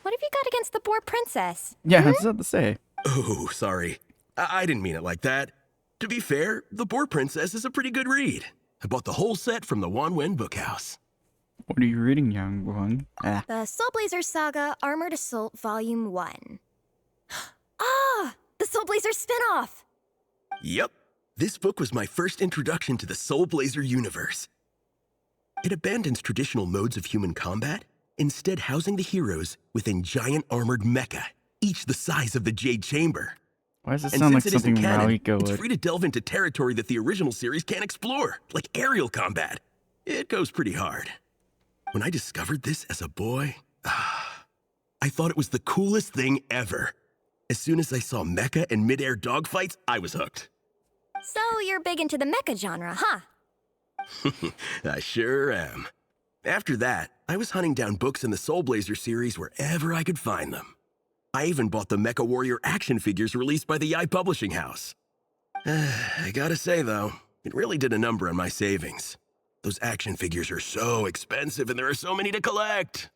F: What have you got against the Boar Princess?
B: Yeah, that's what to say.
E: Oh, sorry. I didn't mean it like that. To be fair, The Boar Princess is a pretty good read. I bought the whole set from the Wanwen Bookhouse.
B: What are you reading, young one? Ah.
F: The Soulblazers Saga Armored Assault Volume 1. Ah! The Soulblazers spin-off!
E: Yep. This book was my first introduction to the Soulblazer universe. It abandons traditional modes of human combat, instead housing the heroes within giant armored mecha, each the size of the Jade Chamber.
B: Why does it
E: And
B: sound like
E: since it isn't
B: something
E: canon,
B: Raiko
E: it's
B: would?
E: free to delve into territory that the original series can't explore, like aerial combat. It goes pretty hard. When I discovered this as a boy, I thought it was the coolest thing ever. As soon as I saw mecha and mid-air dogfights, I was hooked.
F: So you're big into the mecha genre, huh?
E: I sure am. After that, I was hunting down books in the Soulblazer series wherever I could find them. I even bought the Mecha Warrior action figures released by the Yai Publishing House. I gotta say, though, it really did a number on my savings. Those action figures are so expensive and there are so many to collect.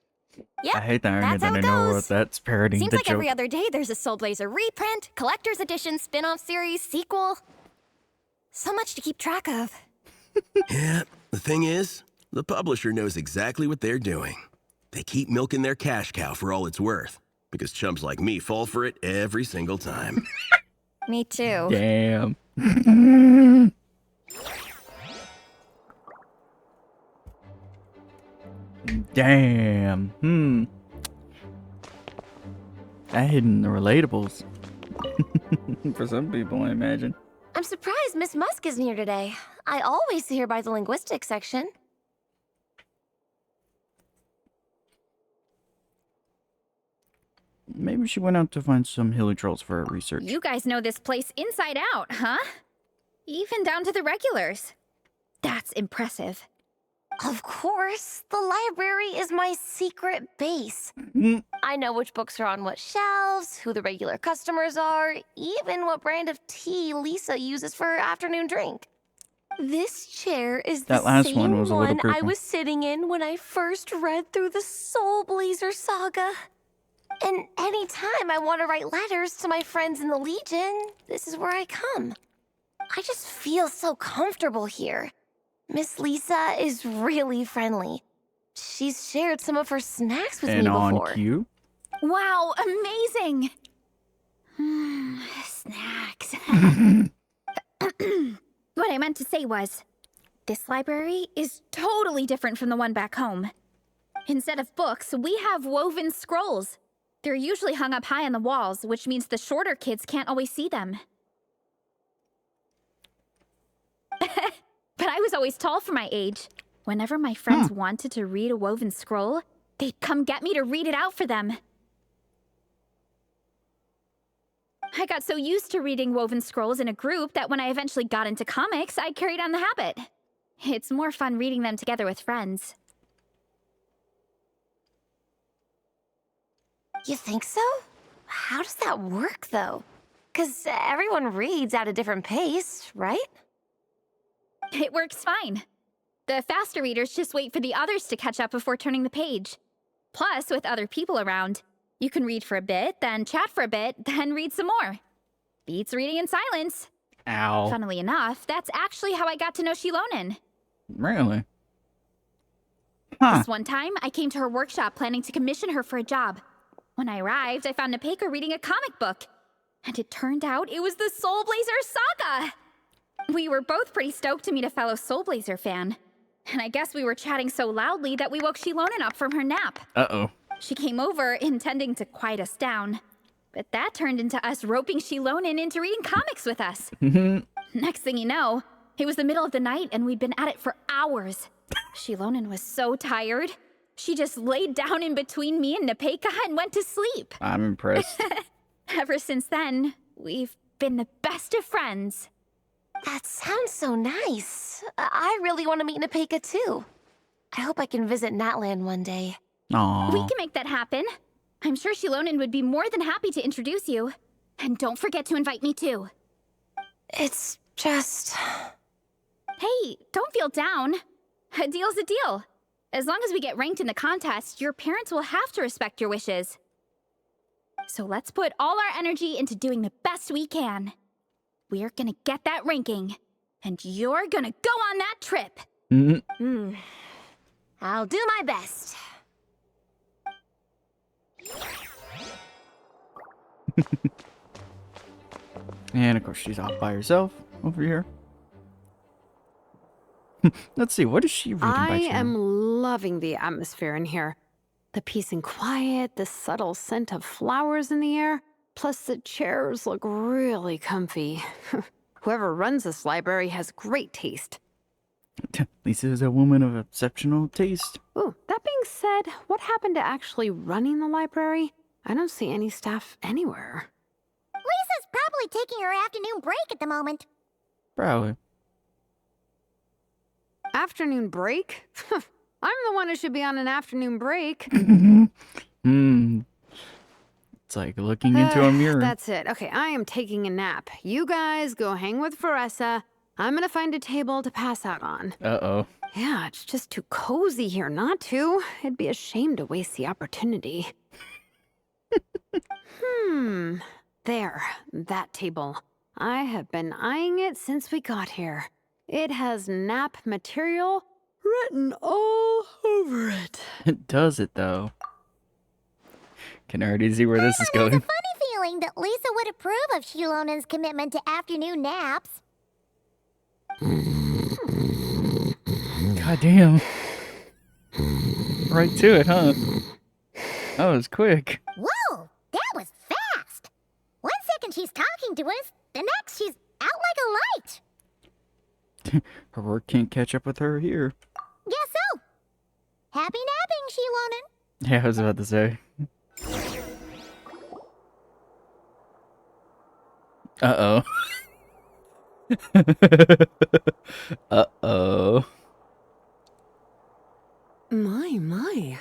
F: Yep,
B: I hate that
F: that's how
B: I
F: it
B: know
F: goes.
B: what that's parodying
F: Seems
B: the
F: like
B: joke.
F: every other day there's a Soulblazer reprint, collector's edition, spin-off series, sequel. So much to keep track of.
E: Yeah, the thing is, the publisher knows exactly what they're doing. They keep milking their cash cow for all it's worth, because chumps like me fall for it every single time.
F: Me too.
B: Damn. Damn. That hidden the relatables. For some people, I imagine.
I: I'm surprised Miss Musk isn't here today. I always see her by the linguistics section.
B: Maybe she went out to find some hilly trolls for her research.
H: You guys know this place inside out, huh? Even down to the regulars. That's impressive.
I: Of course, the library is my secret base. I know which books are on what shelves, who the regular customers are, even what brand of tea Lisa uses for her afternoon drink. This chair is
B: That
I: the
B: last
I: same
B: one was a little
I: one I
B: creepy.
I: was sitting in when I first read through the Soulblazer saga. And anytime I want to write letters to my friends in the Legion, this is where I come. I just feel so comfortable here. Miss Lisa is really friendly. She's shared some of her snacks with
B: And
I: me
B: on
I: before.
B: cue.
H: Wow, amazing! Snacks. What I meant to say was, this library is totally different from the one back home. Instead of books, we have woven scrolls. They're usually hung up high on the walls, which means the shorter kids can't always see them. But I was always tall for my age. Whenever my friends wanted to read a woven scroll, they'd come get me to read it out for them. I got so used to reading woven scrolls in a group that when I eventually got into comics, I carried on the habit. It's more fun reading them together with friends.
I: You think so? How does that work, though? 'Cause everyone reads at a different pace, right?
H: It works fine. The faster readers just wait for the others to catch up before turning the page. Plus, with other people around, You can read for a bit, then chat for a bit, then read some more. Beats reading in silence.
B: Ow.
H: Funnily enough, that's actually how I got to know Shilonen.
B: Really? Huh.
H: This one time, I came to her workshop planning to commission her for a job. When I arrived, I found Nepeka reading a comic book. And it turned out it was the Soulblazers saga! We were both pretty stoked to meet a fellow Soulblazer fan. And I guess we were chatting so loudly that we woke Shilonen up from her nap.
B: Uh-oh.
H: She came over, intending to quiet us down. But that turned into us roping Shilonen into reading comics with us. Next thing you know, it was the middle of the night and we'd been at it for hours. Shilonen was so tired. She just laid down in between me and Nepeka and went to sleep.
B: I'm impressed.
H: Ever since then, we've been the best of friends.
I: That sounds so nice. I really want to meet Nepeka too. I hope I can visit Natlan one day.
B: Aww.
H: We can make that happen. I'm sure Shilonen would be more than happy to introduce you. And don't forget to invite me too.
I: It's just...
H: Hey, don't feel down. A deal's a deal. As long as we get ranked in the contest, your parents will have to respect your wishes. So let's put all our energy into doing the best we can. We're gonna get that ranking, and you're gonna go on that trip.
I: I'll do my best.
B: And of course she's off by herself over here. Let's see, what is she reading by
G: I
B: chance?
G: am loving the atmosphere in here. The peace and quiet, the subtle scent of flowers in the air, plus the chairs look really comfy. Whoever runs this library has great taste.
B: Lisa is a woman of exceptional taste.
G: Ooh, that being said, what happened to actually running the library? I don't see any staff anywhere.
C: Lisa's probably taking her afternoon break at the moment.
B: Probably.
G: Afternoon break? I'm the one who should be on an afternoon break.
B: It's like looking into a mirror.
G: That's it. Okay, I am taking a nap. You guys go hang with Faressa. I'm gonna find a table to pass out on.
B: Uh-oh.
G: Yeah, it's just too cozy here not to. It'd be a shame to waste the opportunity. There, that table. I have been eyeing it since we got here. It has nap material written all over it.
B: Does it, though? Can already see where this is going.
C: There's a funny feeling that Lisa would approve of Shilonen's commitment to afternoon naps.
B: God damn. Right to it, huh? That was quick.
C: Whoa, that was fast. 1 second she's talking to us, the next she's out like a light.
B: Her work can't catch up with her here.
C: Guess so. Happy napping, Shilonen.
B: Yeah, I was about to say. Uh-oh. Uh-oh.
P: My.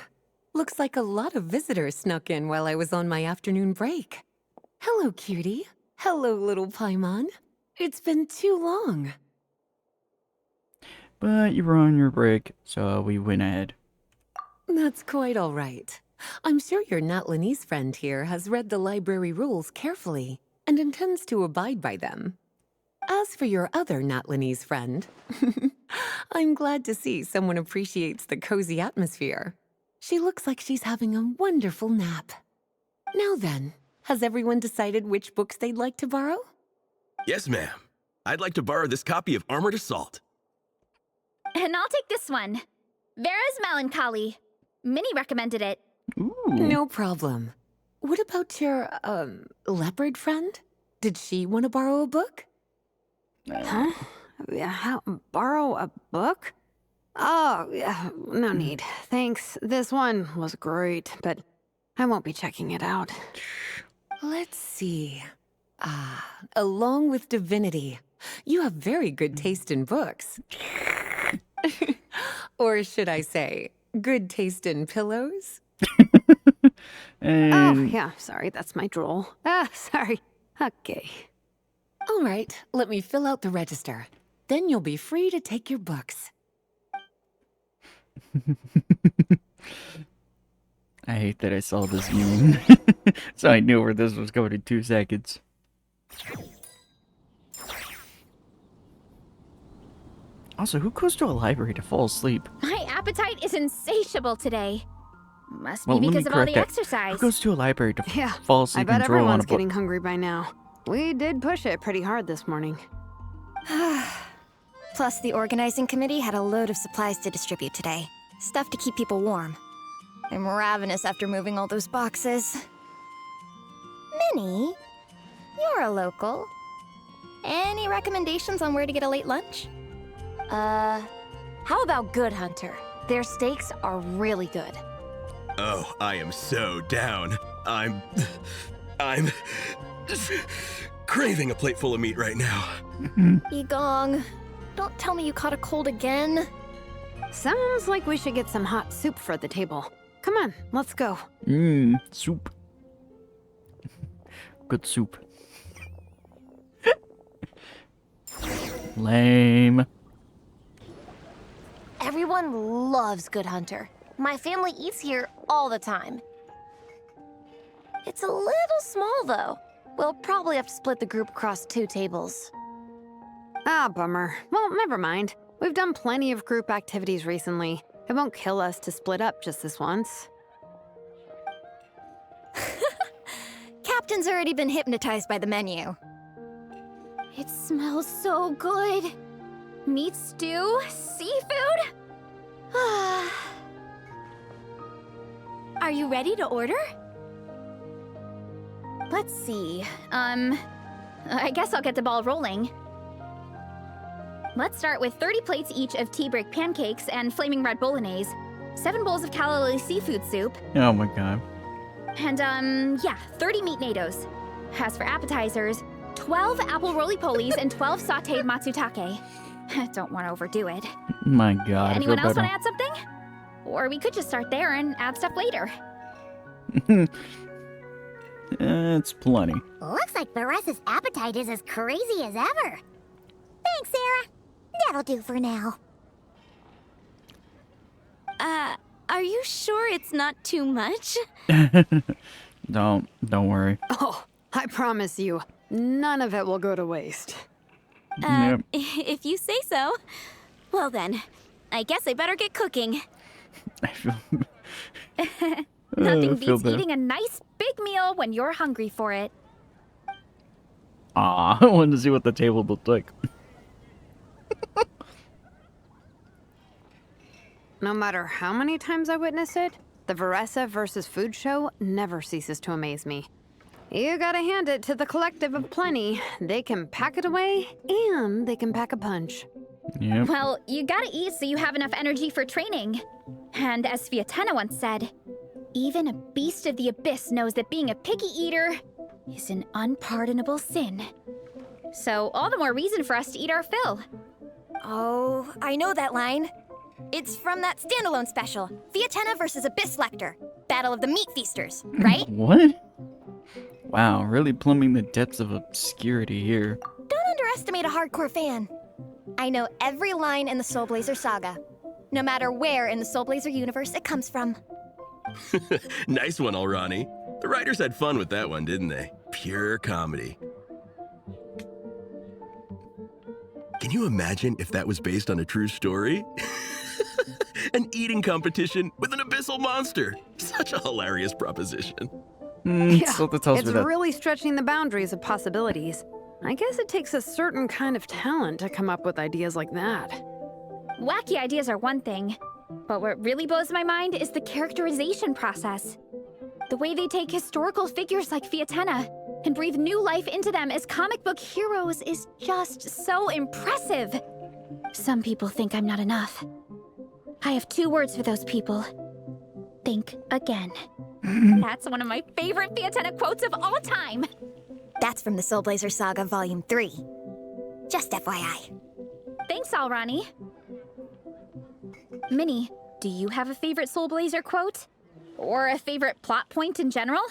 P: Looks like a lot of visitors snuck in while I was on my afternoon break. Hello, cutie. Hello, little Paimon. It's been too long.
B: But you were on your break, so we went ahead.
P: That's quite all right. I'm sure your Natlanese friend here has read the library rules carefully and intends to abide by them. As for your other Natlanese friend, I'm glad to see someone appreciates the cozy atmosphere. She looks like she's having a wonderful nap. Now then, has everyone decided which books they'd like to borrow?
E: Yes, ma'am. I'd like to borrow this copy of Armored Assault.
H: And I'll take this one. Vera's Melancholy. Minnie recommended it.
B: Ooh.
P: No problem. What about your, leopard friend? Did she want to borrow a book?
G: Huh? Borrow a book? Oh, yeah, no need. Thanks. This one was great, but I won't be checking it out.
P: Let's see. Along with Divinity, you have very good taste in books. Or should I say, good taste in pillows?
G: Oh, yeah, sorry, that's my drool. Sorry. Okay.
P: All right, let me fill out the register. Then you'll be free to take your books.
B: I hate that I saw this meme. So I knew where this was going in 2 seconds. Also, who goes to a library to fall asleep?
H: My appetite is insatiable today. Must be
B: Well, let me
H: because of all
B: correct
H: the
B: that.
H: exercise.
B: Who goes to a library to
G: Yeah,
B: fall
G: I
B: asleep
G: bet
B: and draw on a
G: everyone's
B: book?
G: getting hungry by now. We did push it pretty hard this morning.
F: Plus, the organizing committee had a load of supplies to distribute today. Stuff to keep people warm. I'm ravenous after moving all those boxes. Minnie, you're a local. Any recommendations on where to get a late lunch?
I: How about Good Hunter? Their steaks are really good.
E: Oh, I am so down. I'm just craving a plate full of meat right now.
F: Yigong, don't tell me you caught a cold again.
G: Sounds like we should get some hot soup for the table. Come on, let's go.
B: Soup. Good soup. Lame.
I: Everyone loves Good Hunter. My family eats here all the time. It's a little small, though. We'll probably have to split the group across 2 tables.
G: Ah, bummer. Well, never mind. We've done plenty of group activities recently. It won't kill us to split up just this once.
F: Captain's already been hypnotized by the menu.
H: It smells so good. Meat stew? Seafood? Are you ready to order? Let's see. I guess I'll get the ball rolling. Let's start with 30 plates each of tea break pancakes and flaming red bolognese, 7 bowls of calla seafood soup,
B: Oh my god.
H: and 30 meat nados. As for appetizers, 12 apple roly-polies and 12 sautéed matsutake. Don't want to overdo it.
B: My god.
H: Anyone
B: I feel
H: else want
B: better.
H: to add something? Or we could just start there and add stuff later.
B: It's plenty.
C: Looks like Beres's appetite is as crazy as ever. Thanks, Sarah. That'll do for now.
I: Are you sure it's not too much?
B: Don't worry.
G: Oh, I promise you, none of it will go to waste.
B: Yep.
I: If you say so. Well then, I guess I better get cooking.
B: I feel
H: Nothing
B: I feel
H: beats
B: bad.
H: eating a nice big meal when you're hungry for it.
B: Aw, I wanted to see what the table looked like.
G: No matter how many times I witness it, the Veressa versus Food show never ceases to amaze me. You gotta hand it to the collective of plenty. They can pack it away, and they can pack a punch.
B: Yep.
H: Well, you gotta eat so you have enough energy for training. And as Fiatena once said, even a beast of the abyss knows that being a picky eater is an unpardonable sin. So all the more reason for us to eat our fill.
F: Oh, I know that line. It's from that standalone special, Fiatena versus Abyss Lecter, Battle of the Meat Feasters, right?
B: What? Wow, really plumbing the depths of obscurity here.
F: Don't underestimate a hardcore fan. I know every line in the Soulblazer saga, no matter where in the Soulblazer universe it comes from.
E: Nice one, Alrani. The writers had fun with that one, didn't they? Pure comedy. Can you imagine if that was based on a true story? An eating competition with an abyssal monster. Such a hilarious proposition.
B: So that tells
G: It's
B: me that.
G: really stretching the boundaries of possibilities. I guess it takes a certain kind of talent to come up with ideas like that.
H: Wacky ideas are one thing, but what really blows my mind is the characterization process. The way they take historical figures like Fiatena and breathe new life into them as comic book heroes is just so impressive. Some people think I'm not enough. I have 2 words for those people. Think again. That's one of my favorite Fiatena quotes of all time.
F: That's from the Soulblazer Saga Volume 3. Just FYI.
H: Thanks, Alrani. Minnie, do you have a favorite Soulblazer quote? Or a favorite plot point in general?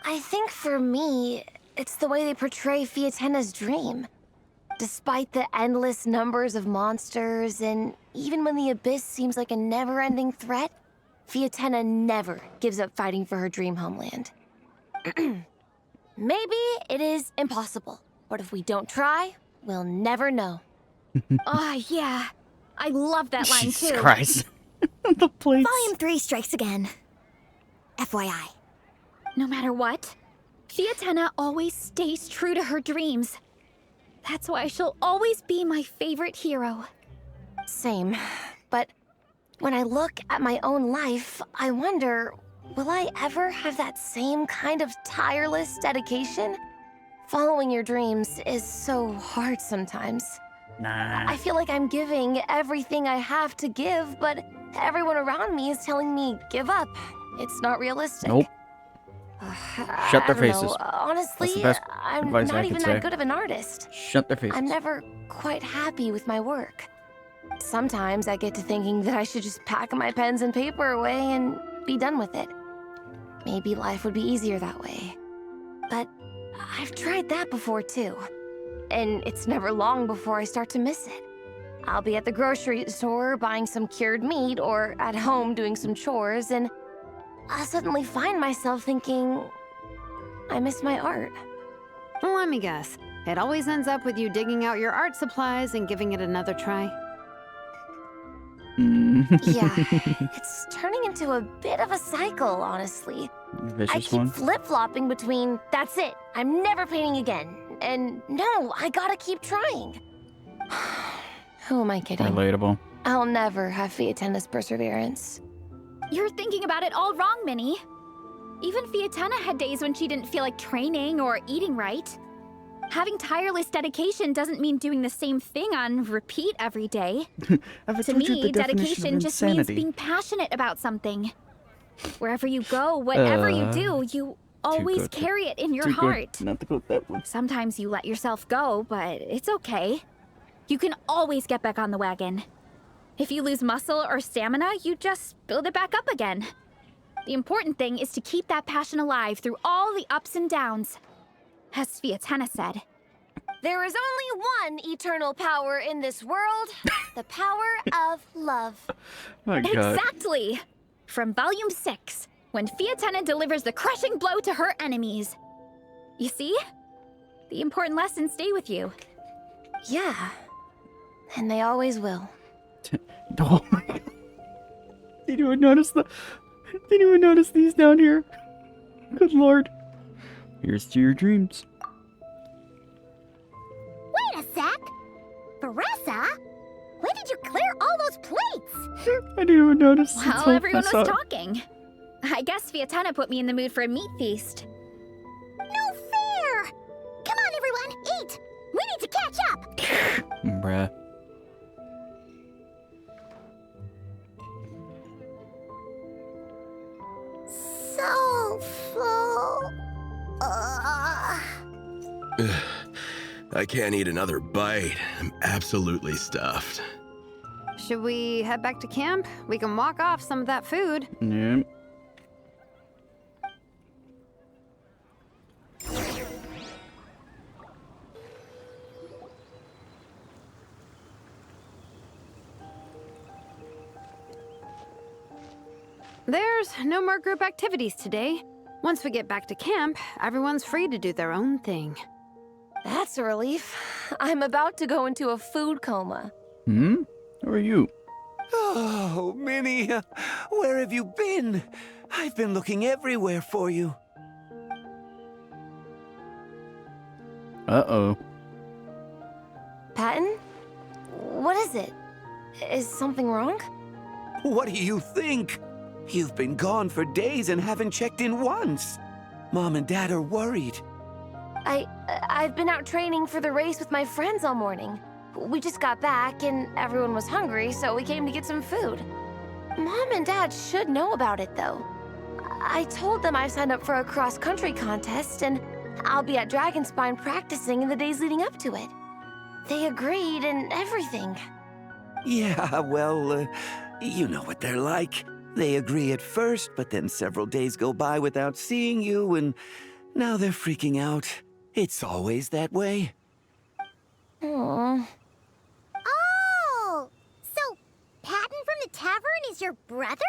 I: I think for me, it's the way they portray Fiatena's dream. Despite the endless numbers of monsters, and even when the Abyss seems like a never-ending threat, Fiatenna never gives up fighting for her dream homeland. Maybe it is impossible, but if we don't try, we'll never know.
H: Oh, yeah. I love that line,
B: Jesus
H: too.
B: Christ. The plates.
C: Volume 3 strikes again. FYI.
H: No matter what, Fiatenna always stays true to her dreams. That's why she'll always be my favorite hero.
I: Same. But when I look at my own life, I wonder, will I ever have that same kind of tireless dedication? Following your dreams is so hard sometimes.
B: Nah.
I: I feel like I'm giving everything I have to give, but everyone around me is telling me, give up. It's not realistic.
B: Nope. Shut their
I: I don't know.
B: faces.
I: Honestly,
B: That's the best
I: I'm
B: advice I
I: not
B: could
I: even
B: say.
I: that good of an artist.
B: Shut their faces.
I: I'm never quite happy with my work. Sometimes I get to thinking that I should just pack my pens and paper away and be done with it. Maybe life would be easier that way. But I've tried that before too. And it's never long before I start to miss it. I'll be at the grocery store buying some cured meat or at home doing some chores, and I'll suddenly find myself thinking, I miss my art.
G: Well, let me guess. It always ends up with you digging out your art supplies and giving it another try.
I: Yeah, it's turning into a bit of a cycle, honestly. I
B: Vicious
I: keep
B: one.
I: flip-flopping between, that's it, I'm never painting again, and no, I gotta keep trying. Who am I kidding?
B: Relatable.
I: I'll never have Fiatenna's perseverance.
H: You're thinking about it all wrong, Minnie. Even Fiatenna had days when she didn't feel like training or eating right. Having tireless dedication doesn't mean doing the same thing on repeat every day. To me, dedication just means being passionate about something. Wherever you go, whatever you do, you always
B: good.
H: carry it in your
B: Too good
H: heart.
B: not to go with that one.
H: Sometimes you let yourself go, but it's okay. You can always get back on the wagon. If you lose muscle or stamina, you just build it back up again. The important thing is to keep that passion alive through all the ups and downs. As Fiatenna said,
I: There is only one eternal power in this world, the power of love.
B: My God.
H: Exactly! From Volume 6, when Fiatenna delivers the crushing blow to her enemies. You see? The important lessons stay with you.
I: Yeah, and they always will.
B: Oh my God. Didn't even notice Didn't even notice these down here. Good Lord. Here's to your dreams.
C: Wait a sec! Baressa? When did you clear all those plates?
B: I didn't even notice.
H: While everyone was talking. I guess Fiatenna put me in the mood for a meat feast.
C: No fair! Come on, everyone, eat! We need to catch up!
B: Bruh.
C: So full.
E: I can't eat another bite. I'm absolutely stuffed.
G: Should we head back to camp? We can walk off some of that food.
B: Yeah.
G: There's no more group activities today. Once we get back to camp, everyone's free to do their own thing.
I: That's a relief. I'm about to go into a food coma.
B: Hmm? Who are you?
Q: Oh, Minnie, where have you been? I've been looking everywhere for you.
B: Uh-oh.
I: Patton? What is it? Is something wrong?
Q: What do you think? You've been gone for days and haven't checked in once. Mom and Dad are worried.
I: I've been out training for the race with my friends all morning. We just got back and everyone was hungry, so we came to get some food. Mom and Dad should know about it, though. I told them I signed up for a cross-country contest and I'll be at Dragonspine practicing in the days leading up to it. They agreed and everything.
Q: Yeah, well, you know what they're like. They agree at first, but then several days go by without seeing you, and now they're freaking out. It's always that way.
I: Aww.
C: Oh! So, Patton from the tavern is your brother?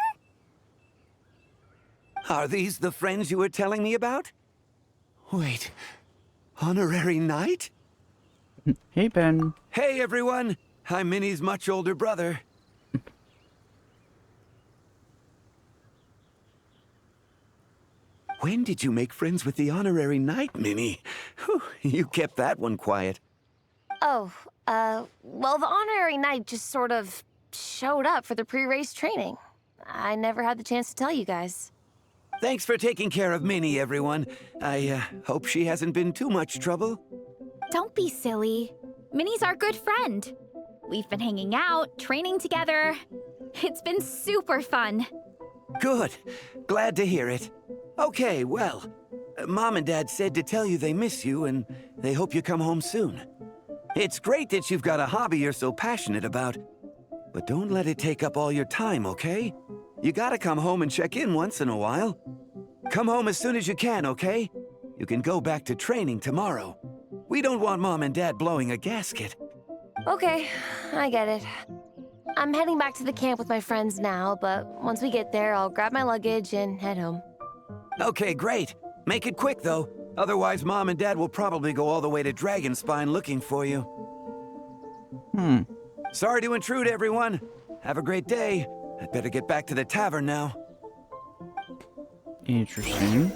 Q: Are these the friends you were telling me about? Wait, honorary knight?
B: Hey, Ben.
Q: Hey, everyone. I'm Minnie's much older brother. When did you make friends with the honorary knight, Minnie? Whew, you kept that one quiet.
I: Oh, well, the honorary knight just sort of showed up for the pre-race training. I never had the chance to tell you guys.
Q: Thanks for taking care of Minnie, everyone. I hope she hasn't been too much trouble.
H: Don't be silly. Minnie's our good friend. We've been hanging out, training together. It's been super fun.
Q: Good. Glad to hear it. Okay, well, Mom and Dad said to tell you they miss you and they hope you come home soon. It's great that you've got a hobby you're so passionate about, but don't let it take up all your time, okay? You gotta come home and check in once in a while. Come home as soon as you can, okay? You can go back to training tomorrow. We don't want Mom and Dad blowing a gasket.
I: Okay, I get it. I'm heading back to the camp with my friends now, but once we get there, I'll grab my luggage and head home.
Q: Okay, great. Make it quick, though. Otherwise, Mom and Dad will probably go all the way to Dragonspine looking for you. Sorry to intrude, everyone. Have a great day. I'd better get back to the tavern now.
B: Interesting.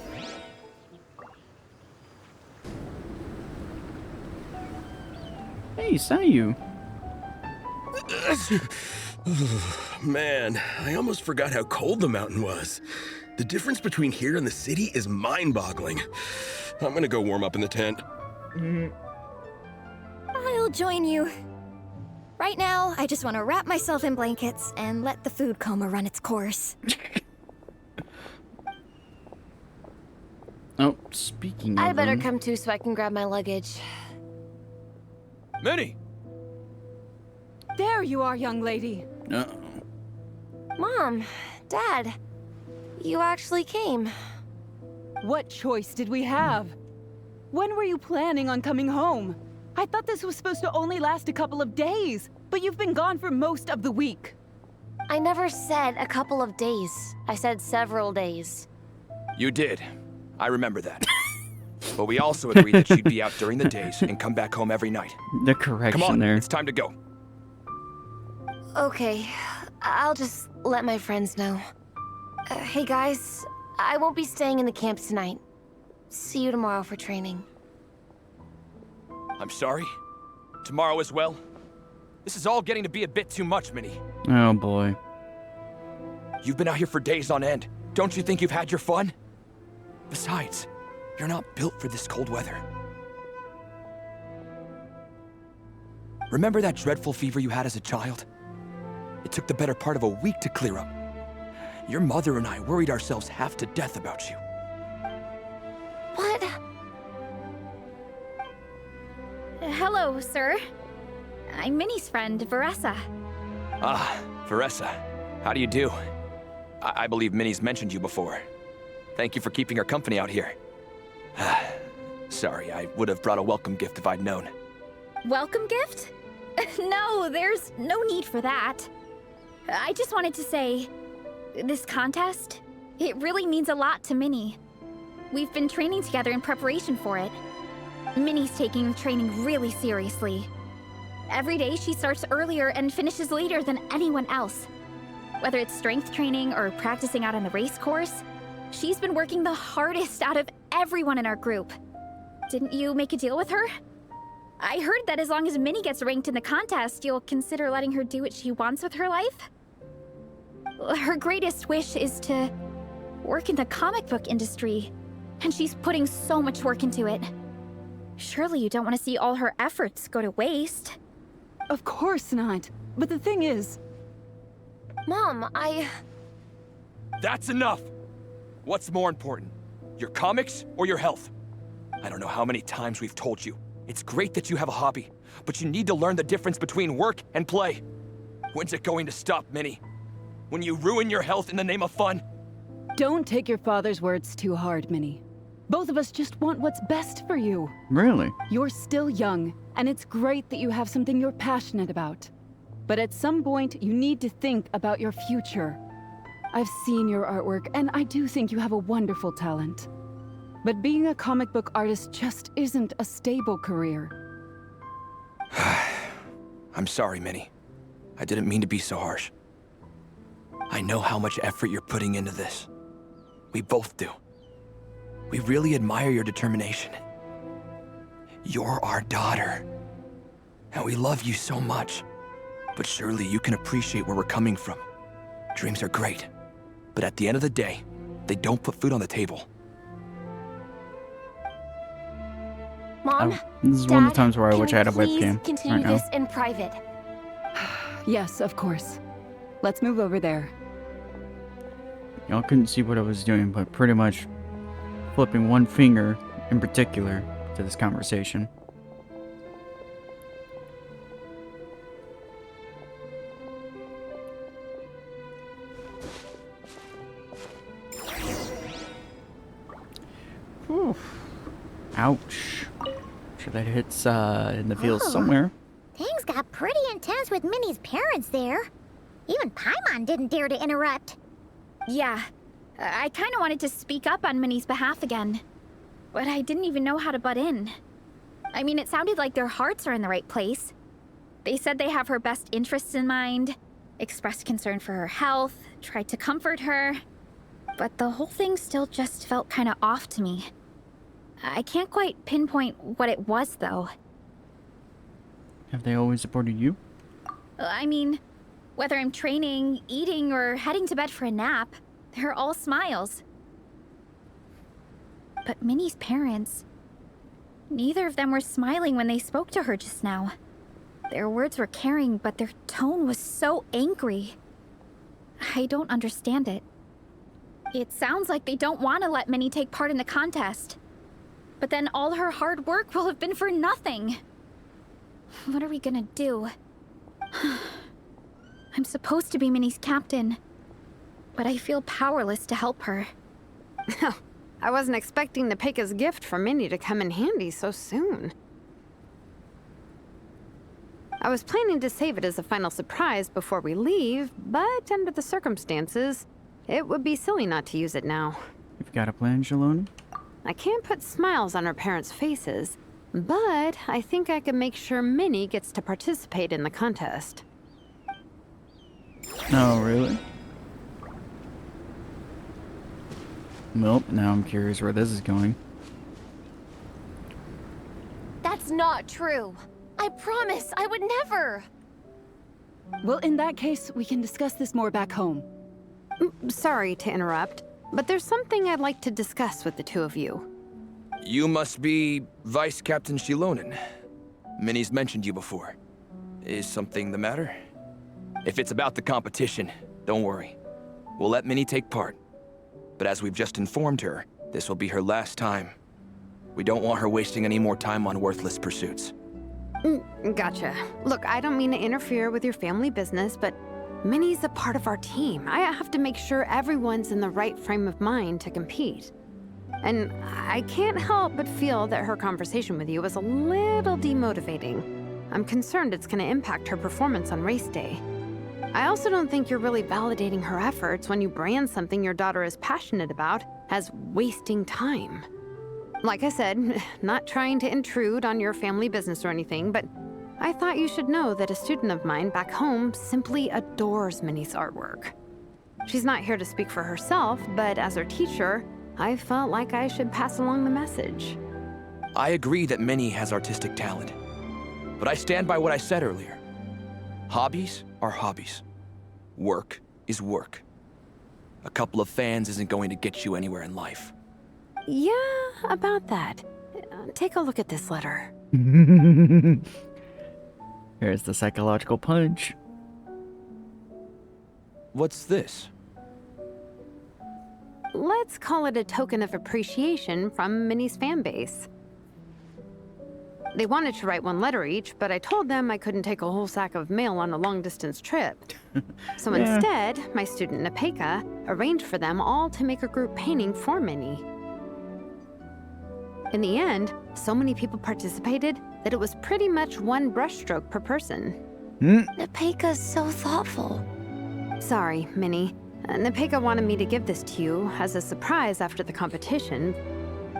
B: Hey, Sayu.
E: Man, I almost forgot how cold the mountain was. The difference between here and the city is mind-boggling. I'm gonna go warm up in the tent.
F: I'll join you. Right now, I just want to wrap myself in blankets and let the food coma run its course.
B: Oh, speaking of
I: I better
B: them,
I: come too so I can grab my luggage.
L: Minnie! There you are, young lady.
B: Uh-oh.
I: Mom, Dad, you actually came.
L: What choice did we have? When were you planning on coming home? I thought this was supposed to only last a couple of days, but you've been gone for most of the week.
I: I never said a couple of days. I said several days.
R: You did. I remember that. But we also agreed that she'd be out during the days and come back home every night.
B: The correction
R: Come on,
B: there.
R: it's time to go.
I: Okay, I'll just let my friends know. Hey guys, I won't be staying in the camp tonight. See you tomorrow for training.
R: I'm sorry. Tomorrow as well. This is all getting to be a bit too much, Minnie.
B: Oh boy.
R: You've been out here for days on end. Don't you think you've had your fun? Besides, you're not built for this cold weather. Remember that dreadful fever you had as a child? It took the better part of a week to clear up. Your mother and I worried ourselves half to death about you.
I: What?
H: Hello, sir. I'm Minnie's friend, Veressa.
R: Ah, Veressa. How do you do? I believe Minnie's mentioned you before. Thank you for keeping her company out here. Sorry, I would have brought a welcome gift if I'd known.
H: Welcome gift? No, there's no need for that. I just wanted to say, this contest, it really means a lot to Minnie. We've been training together in preparation for it. Minnie's taking the training really seriously. Every day she starts earlier and finishes later than anyone else. Whether it's strength training or practicing out on the race course, she's been working the hardest out of everyone in our group. Didn't you make a deal with her? I heard that as long as Minnie gets ranked in the contest, you'll consider letting her do what she wants with her life? Her greatest wish is to work in the comic book industry, and she's putting so much work into it. Surely you don't want to see all her efforts go to waste.
L: Of course not. But the thing is...
I: Mom,
R: That's enough! What's more important? Your comics or your health? I don't know how many times we've told you. It's great that you have a hobby, but you need to learn the difference between work and play. When's it going to stop, Minnie? When you ruin your health in the name of fun?
L: Don't take your father's words too hard, Minnie. Both of us just want what's best for you.
B: Really?
L: You're still young, and it's great that you have something you're passionate about. But at some point, you need to think about your future.
S: I've seen your artwork, and I do think you have a wonderful talent. But being a comic book artist just isn't a stable career.
R: I'm sorry, Minnie. I didn't mean to be so harsh. I know how much effort you're putting into this. We both do. We really admire your determination. You're our daughter. And we love you so much. But surely you can appreciate where we're coming from. Dreams are great. But at the end of the day, they don't put food on the table.
I: Mom,
B: This is
I: Dad,
B: one of the times where I
I: can
B: wish I had a
I: we please
B: webcam
I: continue
B: right now.
I: this in private?
S: Yes, of course. Let's move over there.
B: Y'all couldn't see what I was doing, but pretty much flipping one finger in particular to this conversation. Whew. Ouch. Sure that hits in the field somewhere.
C: Things got pretty intense with Minnie's parents there. Even Paimon didn't dare to interrupt.
H: Yeah, I kind of wanted to speak up on Minnie's behalf again. But I didn't even know how to butt in. I mean, it sounded like their hearts are in the right place. They said they have her best interests in mind, expressed concern for her health, tried to comfort her. But the whole thing still just felt kind of off to me. I can't quite pinpoint what it was, though.
B: Have they always supported you?
H: I mean, whether I'm training, eating, or heading to bed for a nap, they're all smiles. But Minnie's parents, neither of them were smiling when they spoke to her just now. Their words were caring, but their tone was so angry. I don't understand it. It sounds like they don't want to let Minnie take part in the contest. But then all her hard work will have been for nothing. What are we gonna do? I'm supposed to be Minnie's captain, but I feel powerless to help her.
G: I wasn't expecting Napeka's gift for Minnie to come in handy so soon. I was planning to save it as a final surprise before we leave, but under the circumstances, it would be silly not to use it now.
B: You've got a plan, Shaloni?
G: I can't put smiles on her parents' faces, but I think I can make sure Minnie gets to participate in the contest.
B: Oh, really? Well, now I'm curious where this is going.
I: That's not true. I promise, I would never.
S: Well, in that case, we can discuss this more back home.
G: Sorry to interrupt, but there's something I'd like to discuss with the two of you.
R: You must be Vice Captain Shilonen. Minnie's mentioned you before. Is something the matter? If it's about the competition, don't worry. We'll let Minnie take part. But as we've just informed her, this will be her last time. We don't want her wasting any more time on worthless pursuits.
G: Gotcha. Look, I don't mean to interfere with your family business, but Minnie's a part of our team. I have to make sure everyone's in the right frame of mind to compete. And I can't help but feel that her conversation with you was a little demotivating. I'm concerned it's going to impact her performance on race day. I also don't think you're really validating her efforts when you brand something your daughter is passionate about as wasting time. Like I said, not trying to intrude on your family business or anything, but I thought you should know that a student of mine back home simply adores Minnie's artwork. She's not here to speak for herself, but as her teacher, I felt like I should pass along the message.
R: I agree that Minnie has artistic talent. But I stand by what I said earlier. Hobbies are hobbies. Work is work. A couple of fans isn't going to get you anywhere in life.
G: Yeah, about that. Take a look at this letter.
B: Here's the psychological punch.
R: What's this?
G: Let's call it a token of appreciation from Minnie's fan base. They wanted to write one letter each, but I told them I couldn't take a whole sack of mail on a long-distance trip. So
B: Yeah.
G: instead, my student Napeka arranged for them all to make a group painting for Minnie. In the end, so many people participated that it was pretty much one brushstroke per person.
I: Napeka's so thoughtful.
G: Sorry, Minnie. Nepeka wanted me to give this to you as a surprise after the competition,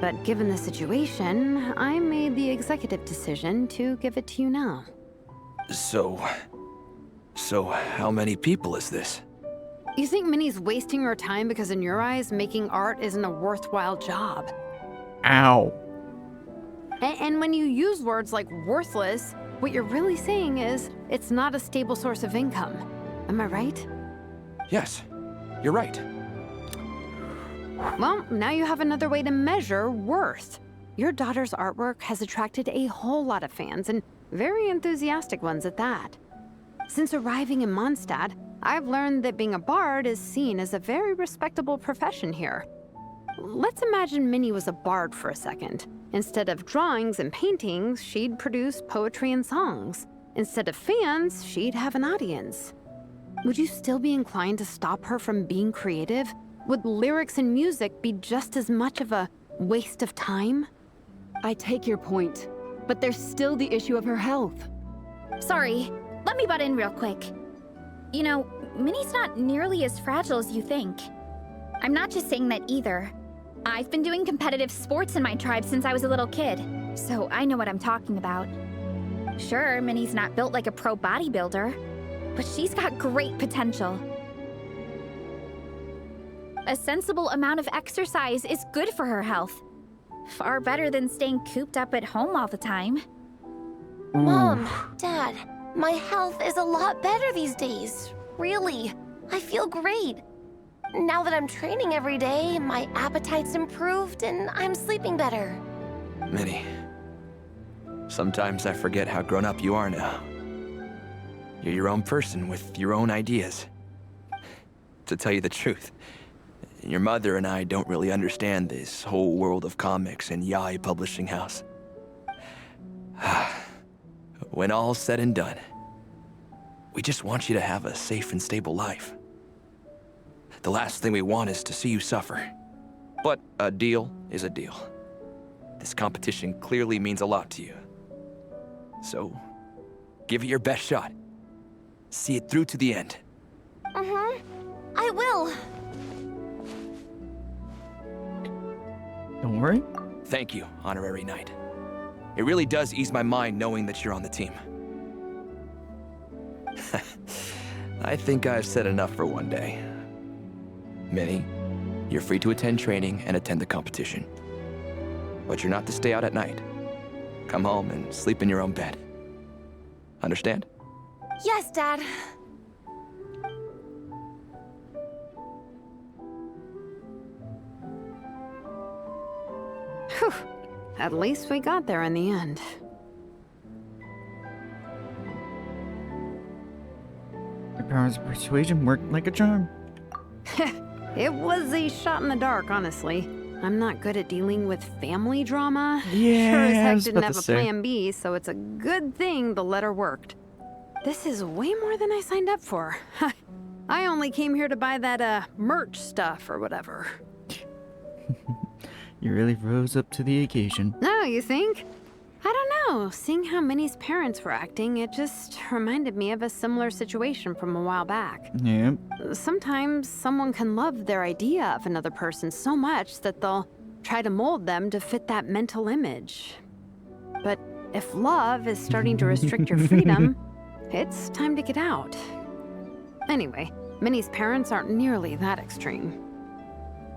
G: but given the situation, I made the executive decision to give it to you now.
R: So how many people is this?
G: You think Minnie's wasting her time because in your eyes, making art isn't a worthwhile job?
B: Ow.
G: And when you use words like worthless, what you're really saying is it's not a stable source of income. Am I right?
R: Yes, you're right.
G: Well, now you have another way to measure worth. Your daughter's artwork has attracted a whole lot of fans, and very enthusiastic ones at that. Since arriving in Mondstadt, I've learned that being a bard is seen as a very respectable profession here. Let's imagine Minnie was a bard for a second. Instead of drawings and paintings, she'd produce poetry and songs. Instead of fans, she'd have an audience. Would you still be inclined to stop her from being creative? Would lyrics and music be just as much of a waste of time?
S: I take your point, but there's still the issue of her health.
H: Sorry, let me butt in real quick. You know, Minnie's not nearly as fragile as you think. I'm not just saying that either. I've been doing competitive sports in my tribe since I was a little kid, so I know what I'm talking about. Sure, Minnie's not built like a pro bodybuilder, but she's got great potential. A sensible amount of exercise is good for her health. Far better than staying cooped up at home all the time.
I: Mom, Dad, my health is a lot better these days. Really, I feel great. Now that I'm training every day, my appetite's improved and I'm sleeping better.
R: Minnie, sometimes I forget how grown up you are now. You're your own person with your own ideas. To tell you the truth, your mother and I don't really understand this whole world of comics and Yaoi Publishing House. When all's said and done, we just want you to have a safe and stable life. The last thing we want is to see you suffer. But a deal is a deal. This competition clearly means a lot to you. So, give it your best shot. See it through to the end.
I: I will.
B: Don't worry.
R: Thank you, Honorary Knight. It really does ease my mind knowing that you're on the team. I think I've said enough for one day. Minnie, you're free to attend training and attend the competition. But you're not to stay out at night. Come home and sleep in your own bed. Understand?
I: Yes, Dad.
G: Whew. At least we got there in the end.
B: Your powers of persuasion worked like a charm.
G: It was a shot in the dark, honestly. I'm not good at dealing with family drama.
B: Yeah,
G: Sure as
B: I
G: heck
B: was
G: didn't
B: about
G: have
B: to
G: a
B: say.
G: plan B, so it's a good thing the letter worked. This is way more than I signed up for. I only came here to buy that, merch stuff or whatever.
B: You really rose up to the occasion.
G: No, you think? I don't know. Seeing how Minnie's parents were acting, it just reminded me of a similar situation from a while back.
B: Yep.
G: Sometimes someone can love their idea of another person so much that they'll try to mold them to fit that mental image. But if love is starting to restrict your freedom, it's time to get out. Anyway, Minnie's parents aren't nearly that extreme.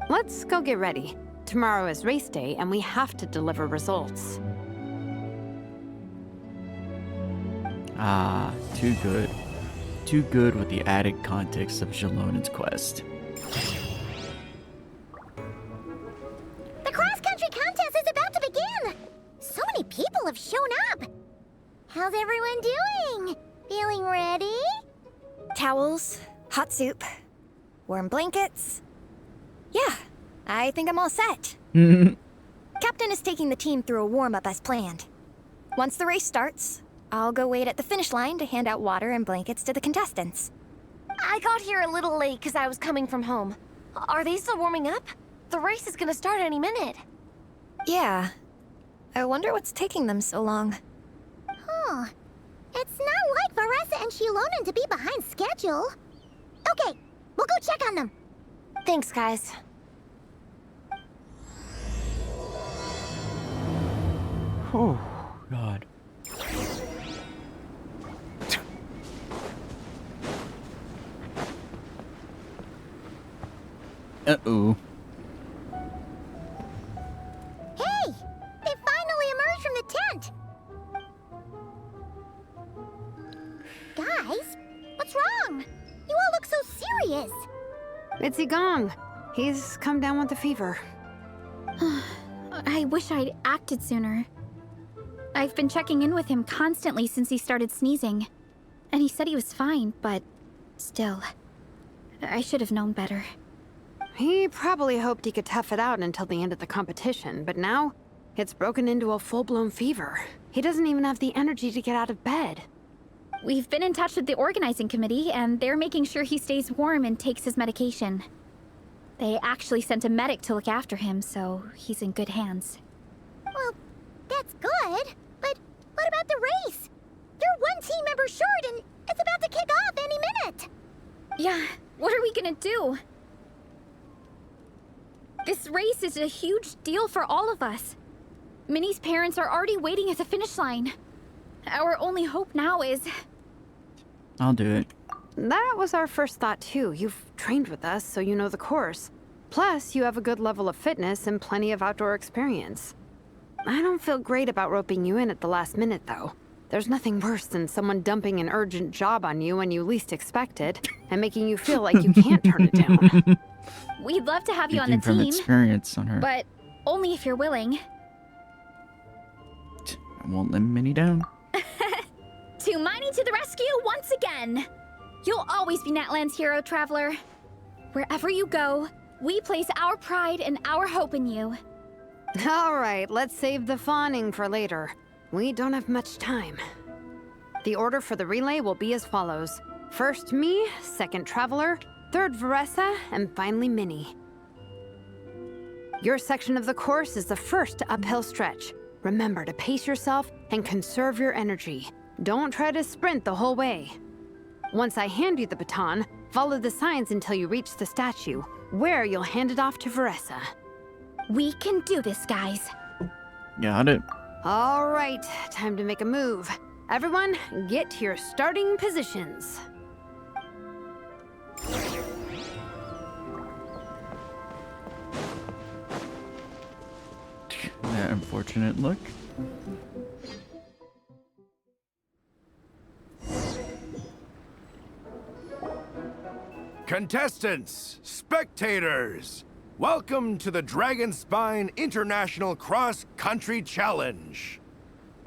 G: Let's go get ready. Tomorrow is race day, and we have to deliver results.
B: Ah, too good. Too good with the added context of Shalonen's quest.
C: The cross-country contest is about to begin! So many people have shown up! How's everyone doing? Feeling ready?
F: Towels, hot soup, warm blankets. Yeah, I think I'm all set. Captain is taking the team through a warm-up as planned. Once the race starts, I'll go wait at the finish line to hand out water and blankets to the contestants.
I: I got here a little late because I was coming from home. Are they still warming up? The race is gonna start any minute.
F: Yeah. I wonder what's taking them so long.
C: Huh. It's not like Varessa and Shilonen to be behind schedule. Okay, We'll go check on them.
I: Thanks, guys.
B: Oh, God. Uh-oh.
C: Hey! They finally emerged from the tent! Guys, what's wrong? You all look so serious.
G: It's Gong. He's come down with a fever.
H: I wish I'd acted sooner. I've been checking in with him constantly since he started sneezing. And he said he was fine, but still. I should have known better.
G: He probably hoped he could tough it out until the end of the competition, but now it's broken into a full-blown fever. He doesn't even have the energy to get out of bed.
H: We've been in touch with the organizing committee, and they're making sure he stays warm and takes his medication. They actually sent a medic to look after him, so he's in good hands.
C: Well, that's good. But what about the race? You're one team member short, and it's about to kick off any minute.
H: Yeah, what are we gonna do? This race is a huge deal for all of us. Minnie's parents are already waiting at the finish line. Our only hope now is...
B: I'll do it.
G: That was our first thought, too. You've trained with us, so you know the course. Plus, you have a good level of fitness and plenty of outdoor experience. I don't feel great about roping you in at the last minute, though. There's nothing worse than someone dumping an urgent job on you when you least expect it, and making you feel like you can't turn it down.
H: We'd love to have you on the
B: Speaking from
H: team,
B: experience on her.
H: but only if you're willing.
B: I won't let Minnie down.
H: To Miney to the rescue once again! You'll always be Natlan's hero, Traveler. Wherever you go, we place our pride and our hope in you.
G: All right, let's save the fawning for later. We don't have much time. The order for the relay will be as follows. First me, second Traveler, third Veressa, and finally Minnie. Your section of the course is the first uphill stretch. Remember to pace yourself and conserve your energy. Don't try to sprint the whole way. Once I hand you the baton, follow the signs until you reach the statue, where you'll hand it off to Veressa.
H: We can do this, guys.
B: Got it.
G: All right, time to make a move. Everyone, get to your starting positions.
B: That unfortunate look.
T: Contestants, spectators, welcome to the Dragonspine International Cross Country Challenge.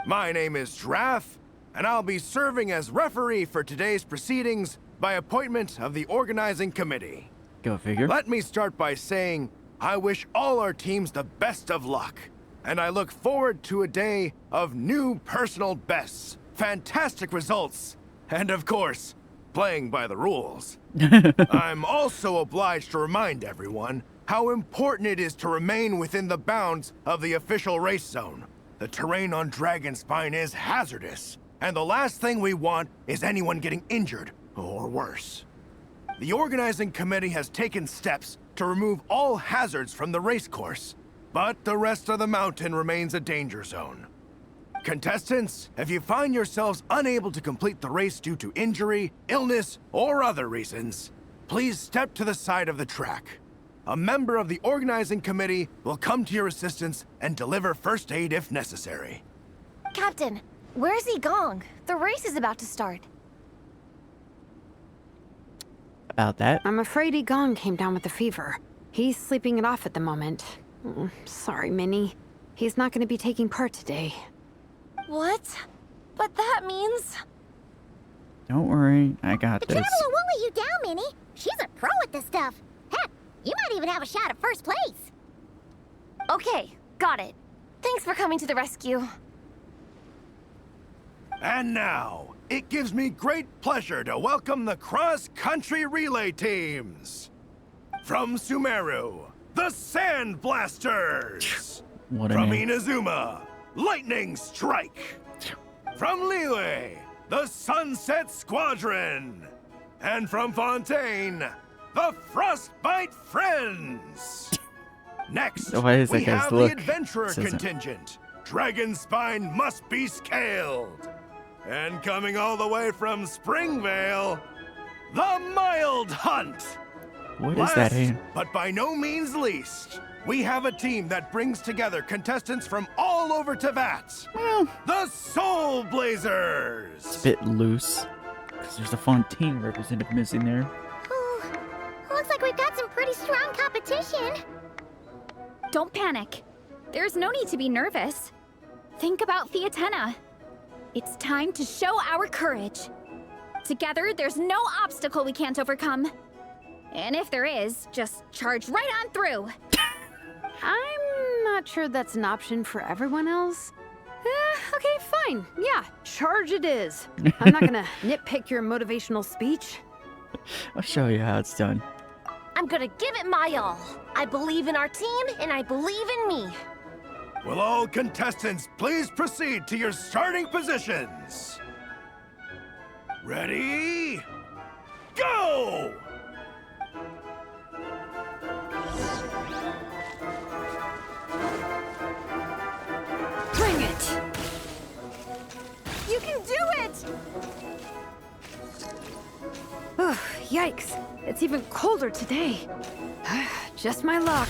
T: My name is Draff, and I'll be serving as referee for today's proceedings by appointment of the organizing committee.
B: Go figure.
T: Let me start by saying I wish all our teams the best of luck, and I look forward to a day of new personal bests, fantastic results, and of course, playing by the rules. I'm also obliged to remind everyone how important it is to remain within the bounds of the official race zone. The terrain on Dragonspine is hazardous, and the last thing we want is anyone getting injured, or worse. The organizing committee has taken steps to remove all hazards from the race course, but the rest of the mountain remains a danger zone. Contestants, if you find yourselves unable to complete the race due to injury, illness, or other reasons, please step to the side of the track. A member of the organizing committee will come to your assistance and deliver first aid if necessary.
I: Captain, where's Gong? The race is about to start.
B: About that?
G: I'm afraid Gong came down with a fever. He's sleeping it off at the moment. Sorry, Minnie. He's not going to be taking part today.
I: What? But that means...
B: Don't worry, I got
C: The
B: this.
C: Traveler won't let you down, Minnie. She's a pro at this stuff. Heck, you might even have a shot at first place.
I: Okay, got it. Thanks for coming to the rescue.
T: And now, it gives me great pleasure to welcome the cross-country relay teams. From Sumeru, the Sand Blasters.
B: What a
T: From
B: name.
T: Inazuma, Lightning Strike. From Liyue, the Sunset Squadron. And from Fontaine, the Frostbite Friends. Next,
B: Why is that
T: we
B: guy's
T: have
B: look?
T: the Adventurer
B: This isn't-
T: contingent. Dragonspine must be scaled. And coming all the way from Springvale, the Mild Hunt.
B: What is that, Hayden?
T: But by no means least, we have a team that brings together contestants from all over Teyvat. The Soulblazers.
B: It's a bit loose. Because there's a Fontaine representative missing there.
C: Looks like we've got some pretty strong competition.
H: Don't panic. There's no need to be nervous. Think about Fiatenna. It's time to show our courage. Together, there's no obstacle we can't overcome. And if there is, just charge right on through.
G: I'm not sure that's an option for everyone else. Okay, fine. Yeah, charge it is. I'm not gonna nitpick your motivational speech.
B: I'll show you how it's done.
I: I'm gonna give it my all. I believe in our team, and I believe in me.
T: Will all contestants please proceed to your starting positions? Ready? Go!
G: Bring it!
J: You can do it!
G: Ugh, yikes. It's even colder today. Just my luck.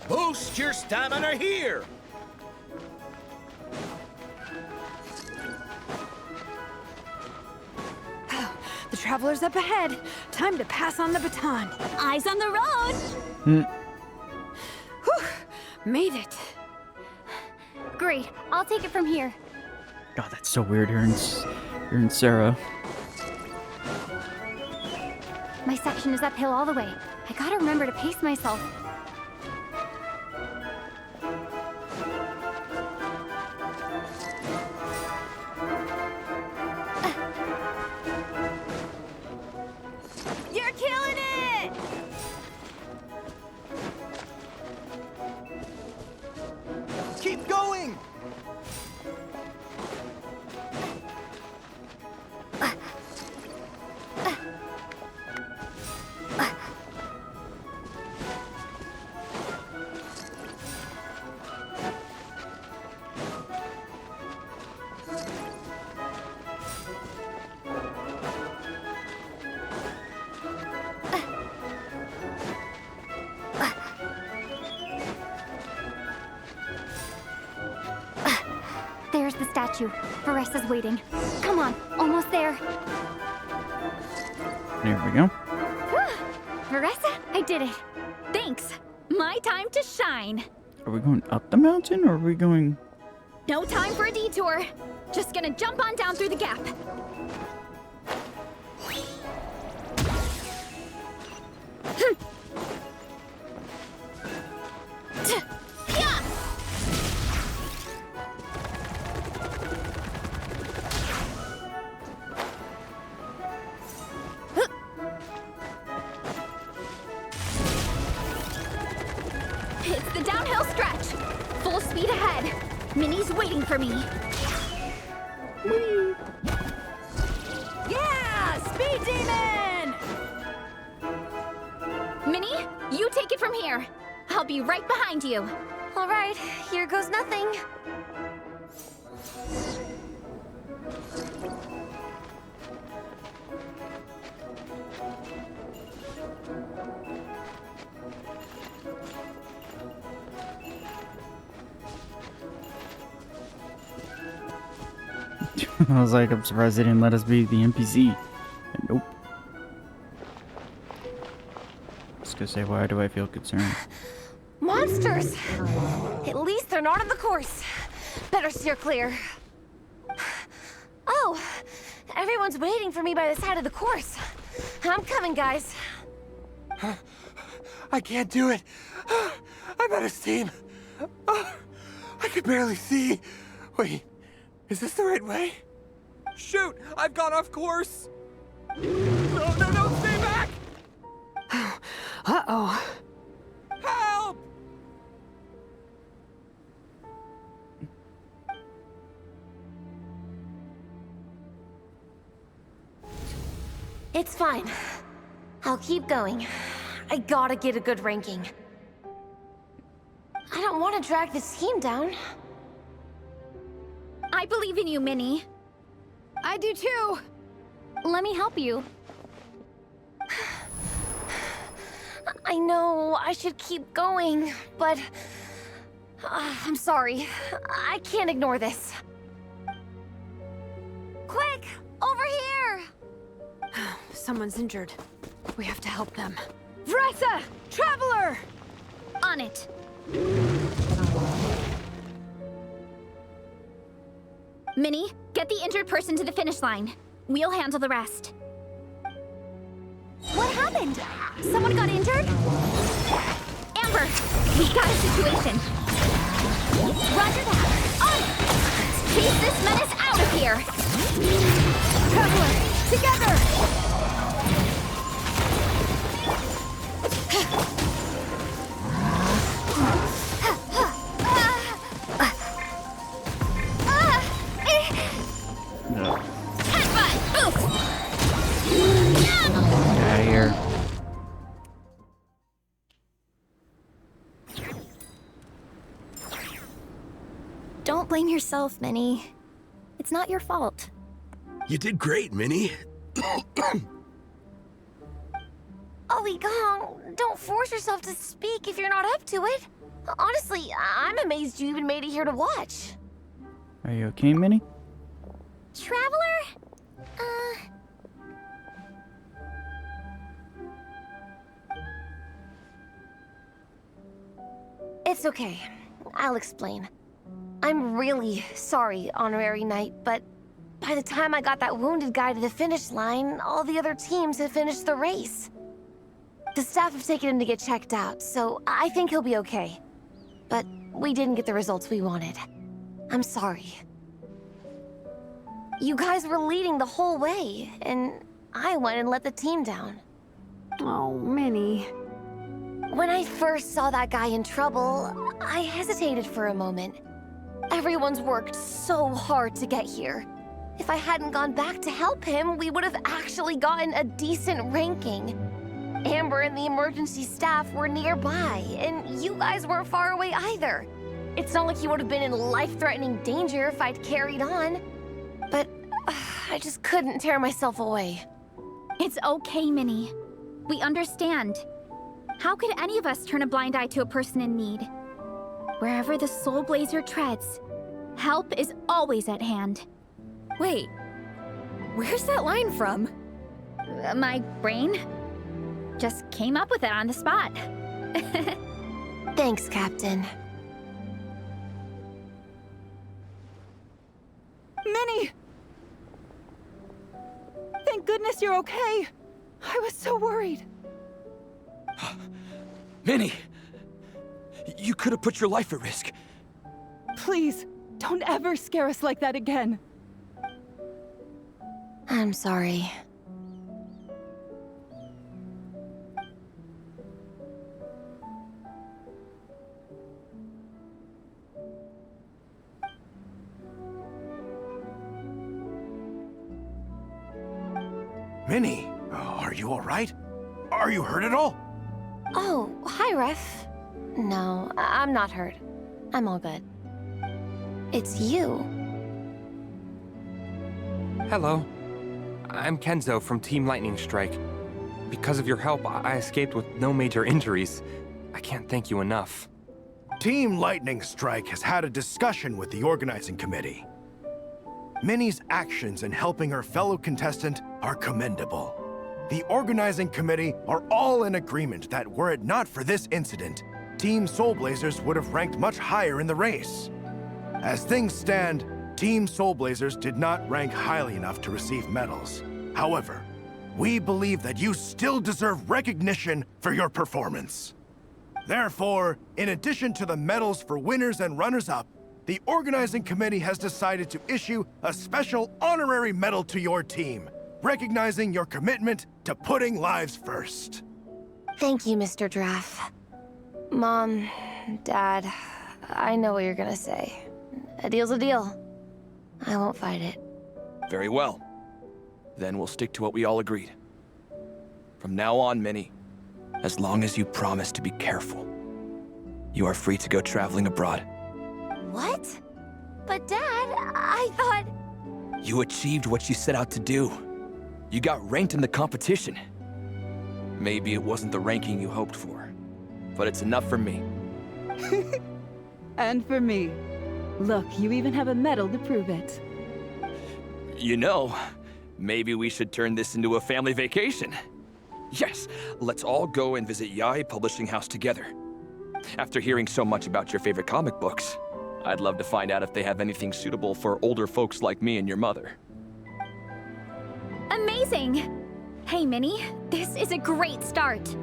N: Boost your stamina here!
G: The traveler's up ahead. Time to pass on the baton.
K: Eyes on the road!
G: Whew, made it.
A: Great, I'll take it from here.
B: God, that's so weird hearing Sarah.
A: My section is uphill all the way. I gotta remember to pace myself.
J: You're killing it!
T: Keep going!
A: There's the statue. Varessa's waiting. Come on, almost there.
B: There we go.
A: Varessa, I did it.
H: Thanks. My time to shine.
B: Are we going up the mountain or are we going...
H: No time for a detour. Just gonna jump on down through the gap. It's the downhill stretch. Full speed ahead. Minnie's waiting for me.
J: Yeah! Speed Demon!
H: Minnie, you take it from here. I'll be right behind you.
I: All right, here goes nothing.
B: I was like, I'm surprised they didn't let us be the NPC. And nope. I was gonna say, why do I feel concerned?
I: Monsters! At least they're not on the course. Better steer clear. Oh, everyone's waiting for me by the side of the course. I'm coming, guys.
R: I can't do it. I'm out of steam. I can barely see. Wait, is this the right way? Shoot! I've gone off course! No, stay back!
G: Uh-oh.
R: Help!
I: It's fine. I'll keep going. I gotta get a good ranking. I don't want to drag this team down.
H: I believe in you, Minnie.
G: I do too.
A: Let me help you.
I: I know I should keep going, but I'm sorry. I can't ignore this.
A: Quick, over here!
G: Someone's injured. We have to help them.
H: Vressa! Traveler! On it. Minnie, get the injured person to the finish line. We'll handle the rest.
A: What happened? Someone got injured?
H: Amber, we got a situation.
A: Roger that.
H: On! Let's chase this menace out of here! Traveler, together!
B: No.
H: Headbutt! Oof!
B: Get out of here.
F: Don't blame yourself, Minnie. It's not your fault.
E: You did great, Minnie.
I: Ollie Gong, don't force yourself to speak if you're not up to it. Honestly, I'm amazed you even made it here to watch.
B: Are you okay, Minnie?
C: Traveler?
I: It's okay. I'll explain. I'm really sorry, Honorary Knight, but by the time I got that wounded guy to the finish line, all the other teams had finished the race. The staff have taken him to get checked out, so I think he'll be okay. But we didn't get the results we wanted. I'm sorry. You guys were leading the whole way, and I went and let the team down.
G: Oh, Minnie.
I: When I first saw that guy in trouble, I hesitated for a moment. Everyone's worked so hard to get here. If I hadn't gone back to help him, we would have actually gotten a decent ranking. Amber and the emergency staff were nearby, and you guys weren't far away either. It's not like you would have been in life-threatening danger if I'd carried on. But I just couldn't tear myself away.
H: It's okay, Minnie. We understand. How could any of us turn a blind eye to a person in need? Wherever the Soulblazer treads, help is always at hand.
F: Wait, where's that line from?
H: My brain just came up with it on the spot.
I: Thanks, Captain.
S: Minnie! Thank goodness you're okay. I was so worried.
R: Minnie! You could have put your life at risk.
S: Please, don't ever scare us like that again.
I: I'm sorry.
T: Minnie, are you all right? Are you hurt at all?
I: Oh, hi, Ref. No, I'm not hurt. I'm all good. It's you.
U: Hello. I'm Kenzo from Team Lightning Strike. Because of your help, I escaped with no major injuries. I can't thank you enough.
T: Team Lightning Strike has had a discussion with the organizing committee. Minnie's actions in helping her fellow contestant are commendable. The organizing committee are all in agreement that were it not for this incident, Team Soulblazers would have ranked much higher in the race. As things stand, Team Soulblazers did not rank highly enough to receive medals. However, we believe that you still deserve recognition for your performance. Therefore, in addition to the medals for winners and runners-up, the organizing committee has decided to issue a special honorary medal to your team, recognizing your commitment to putting lives first.
I: Thank you, Mr. Draff. Mom, Dad, I know what you're gonna say. A deal's a deal. I won't fight it.
R: Very well. Then we'll stick to what we all agreed. From now on, Minnie, as long as you promise to be careful, you are free to go traveling abroad.
I: What? But Dad, I thought...
R: You achieved what you set out to do. You got ranked in the competition. Maybe it wasn't the ranking you hoped for, but it's enough for me.
S: And for me. Look, you even have a medal to prove it.
R: You know, maybe we should turn this into a family vacation. Yes, let's all go and visit Yae Publishing House together. After hearing so much about your favorite comic books, I'd love to find out if they have anything suitable for older folks like me and your mother.
H: Amazing! Hey, Minnie, this is a great start.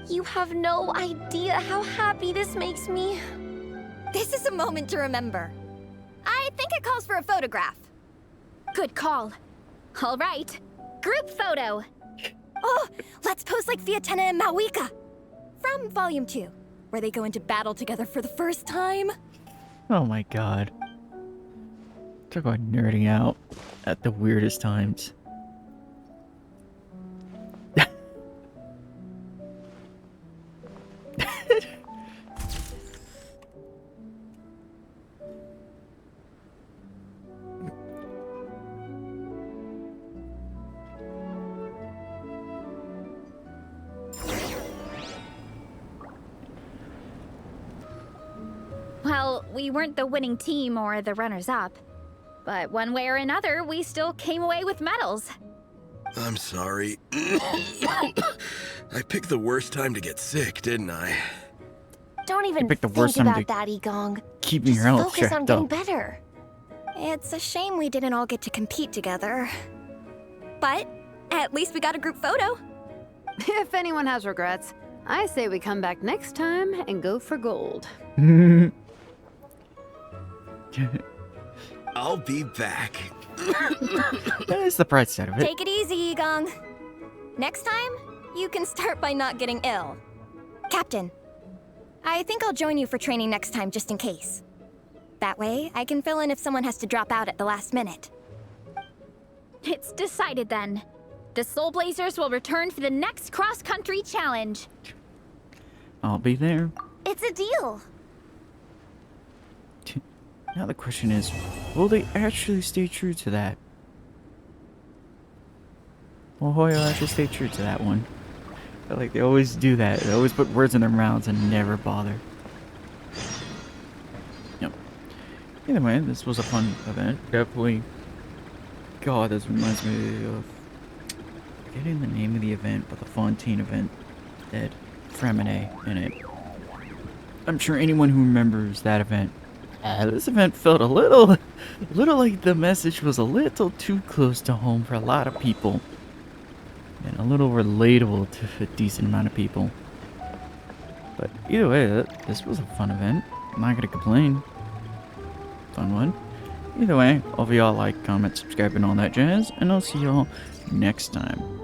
I: You have no idea how happy this makes me.
F: This is a moment to remember. I think it calls for a photograph.
H: Good call. All right, group photo.
F: Oh, let's pose like Fiatena and Mawika. From Volume 2, where they go into battle together for the first time.
B: Oh my god. Talk about nerding out at the weirdest times.
H: Well, we weren't the winning team or the runners-up. But one way or another, we still came away with medals.
E: I'm sorry. I picked the worst time to get sick, didn't I?
I: Don't even
B: picked the
I: think
B: worst time
I: about
B: to
I: that, Egong.
B: keep
I: Just
B: your health
I: focus on
B: checked
I: getting
B: up.
I: better.
F: It's a shame we didn't all get to compete together. But at least we got a group photo.
G: If anyone has regrets, I say we come back next time and go for gold.
E: I'll be back.
B: That is the bright side of it.
F: Take it easy, Egong. Next time, you can start by not getting ill. Captain, I think I'll join you for training next time just in case. That way, I can fill in if someone has to drop out at the last minute.
H: It's decided then. The Soulblazers will return for the next cross-country challenge.
B: I'll be there.
I: It's a deal.
B: Now the question is, will they actually stay true to that? Will Hoyo actually stay true to that one? I feel like they always do that. They always put words in their mouths and never bother. Yep. Either way, this was a fun event. Definitely. God, this reminds me of forgetting the name of the event, but the Fontaine event that Fremine in it. I'm sure anyone who remembers that event. This event felt a little like the message was a little too close to home for a lot of people. And a little relatable to a decent amount of people. But either way, this was a fun event. I'm not gonna complain. Fun one. Either way, hope y'all like, comment, subscribe, and all that jazz. And I'll see y'all next time.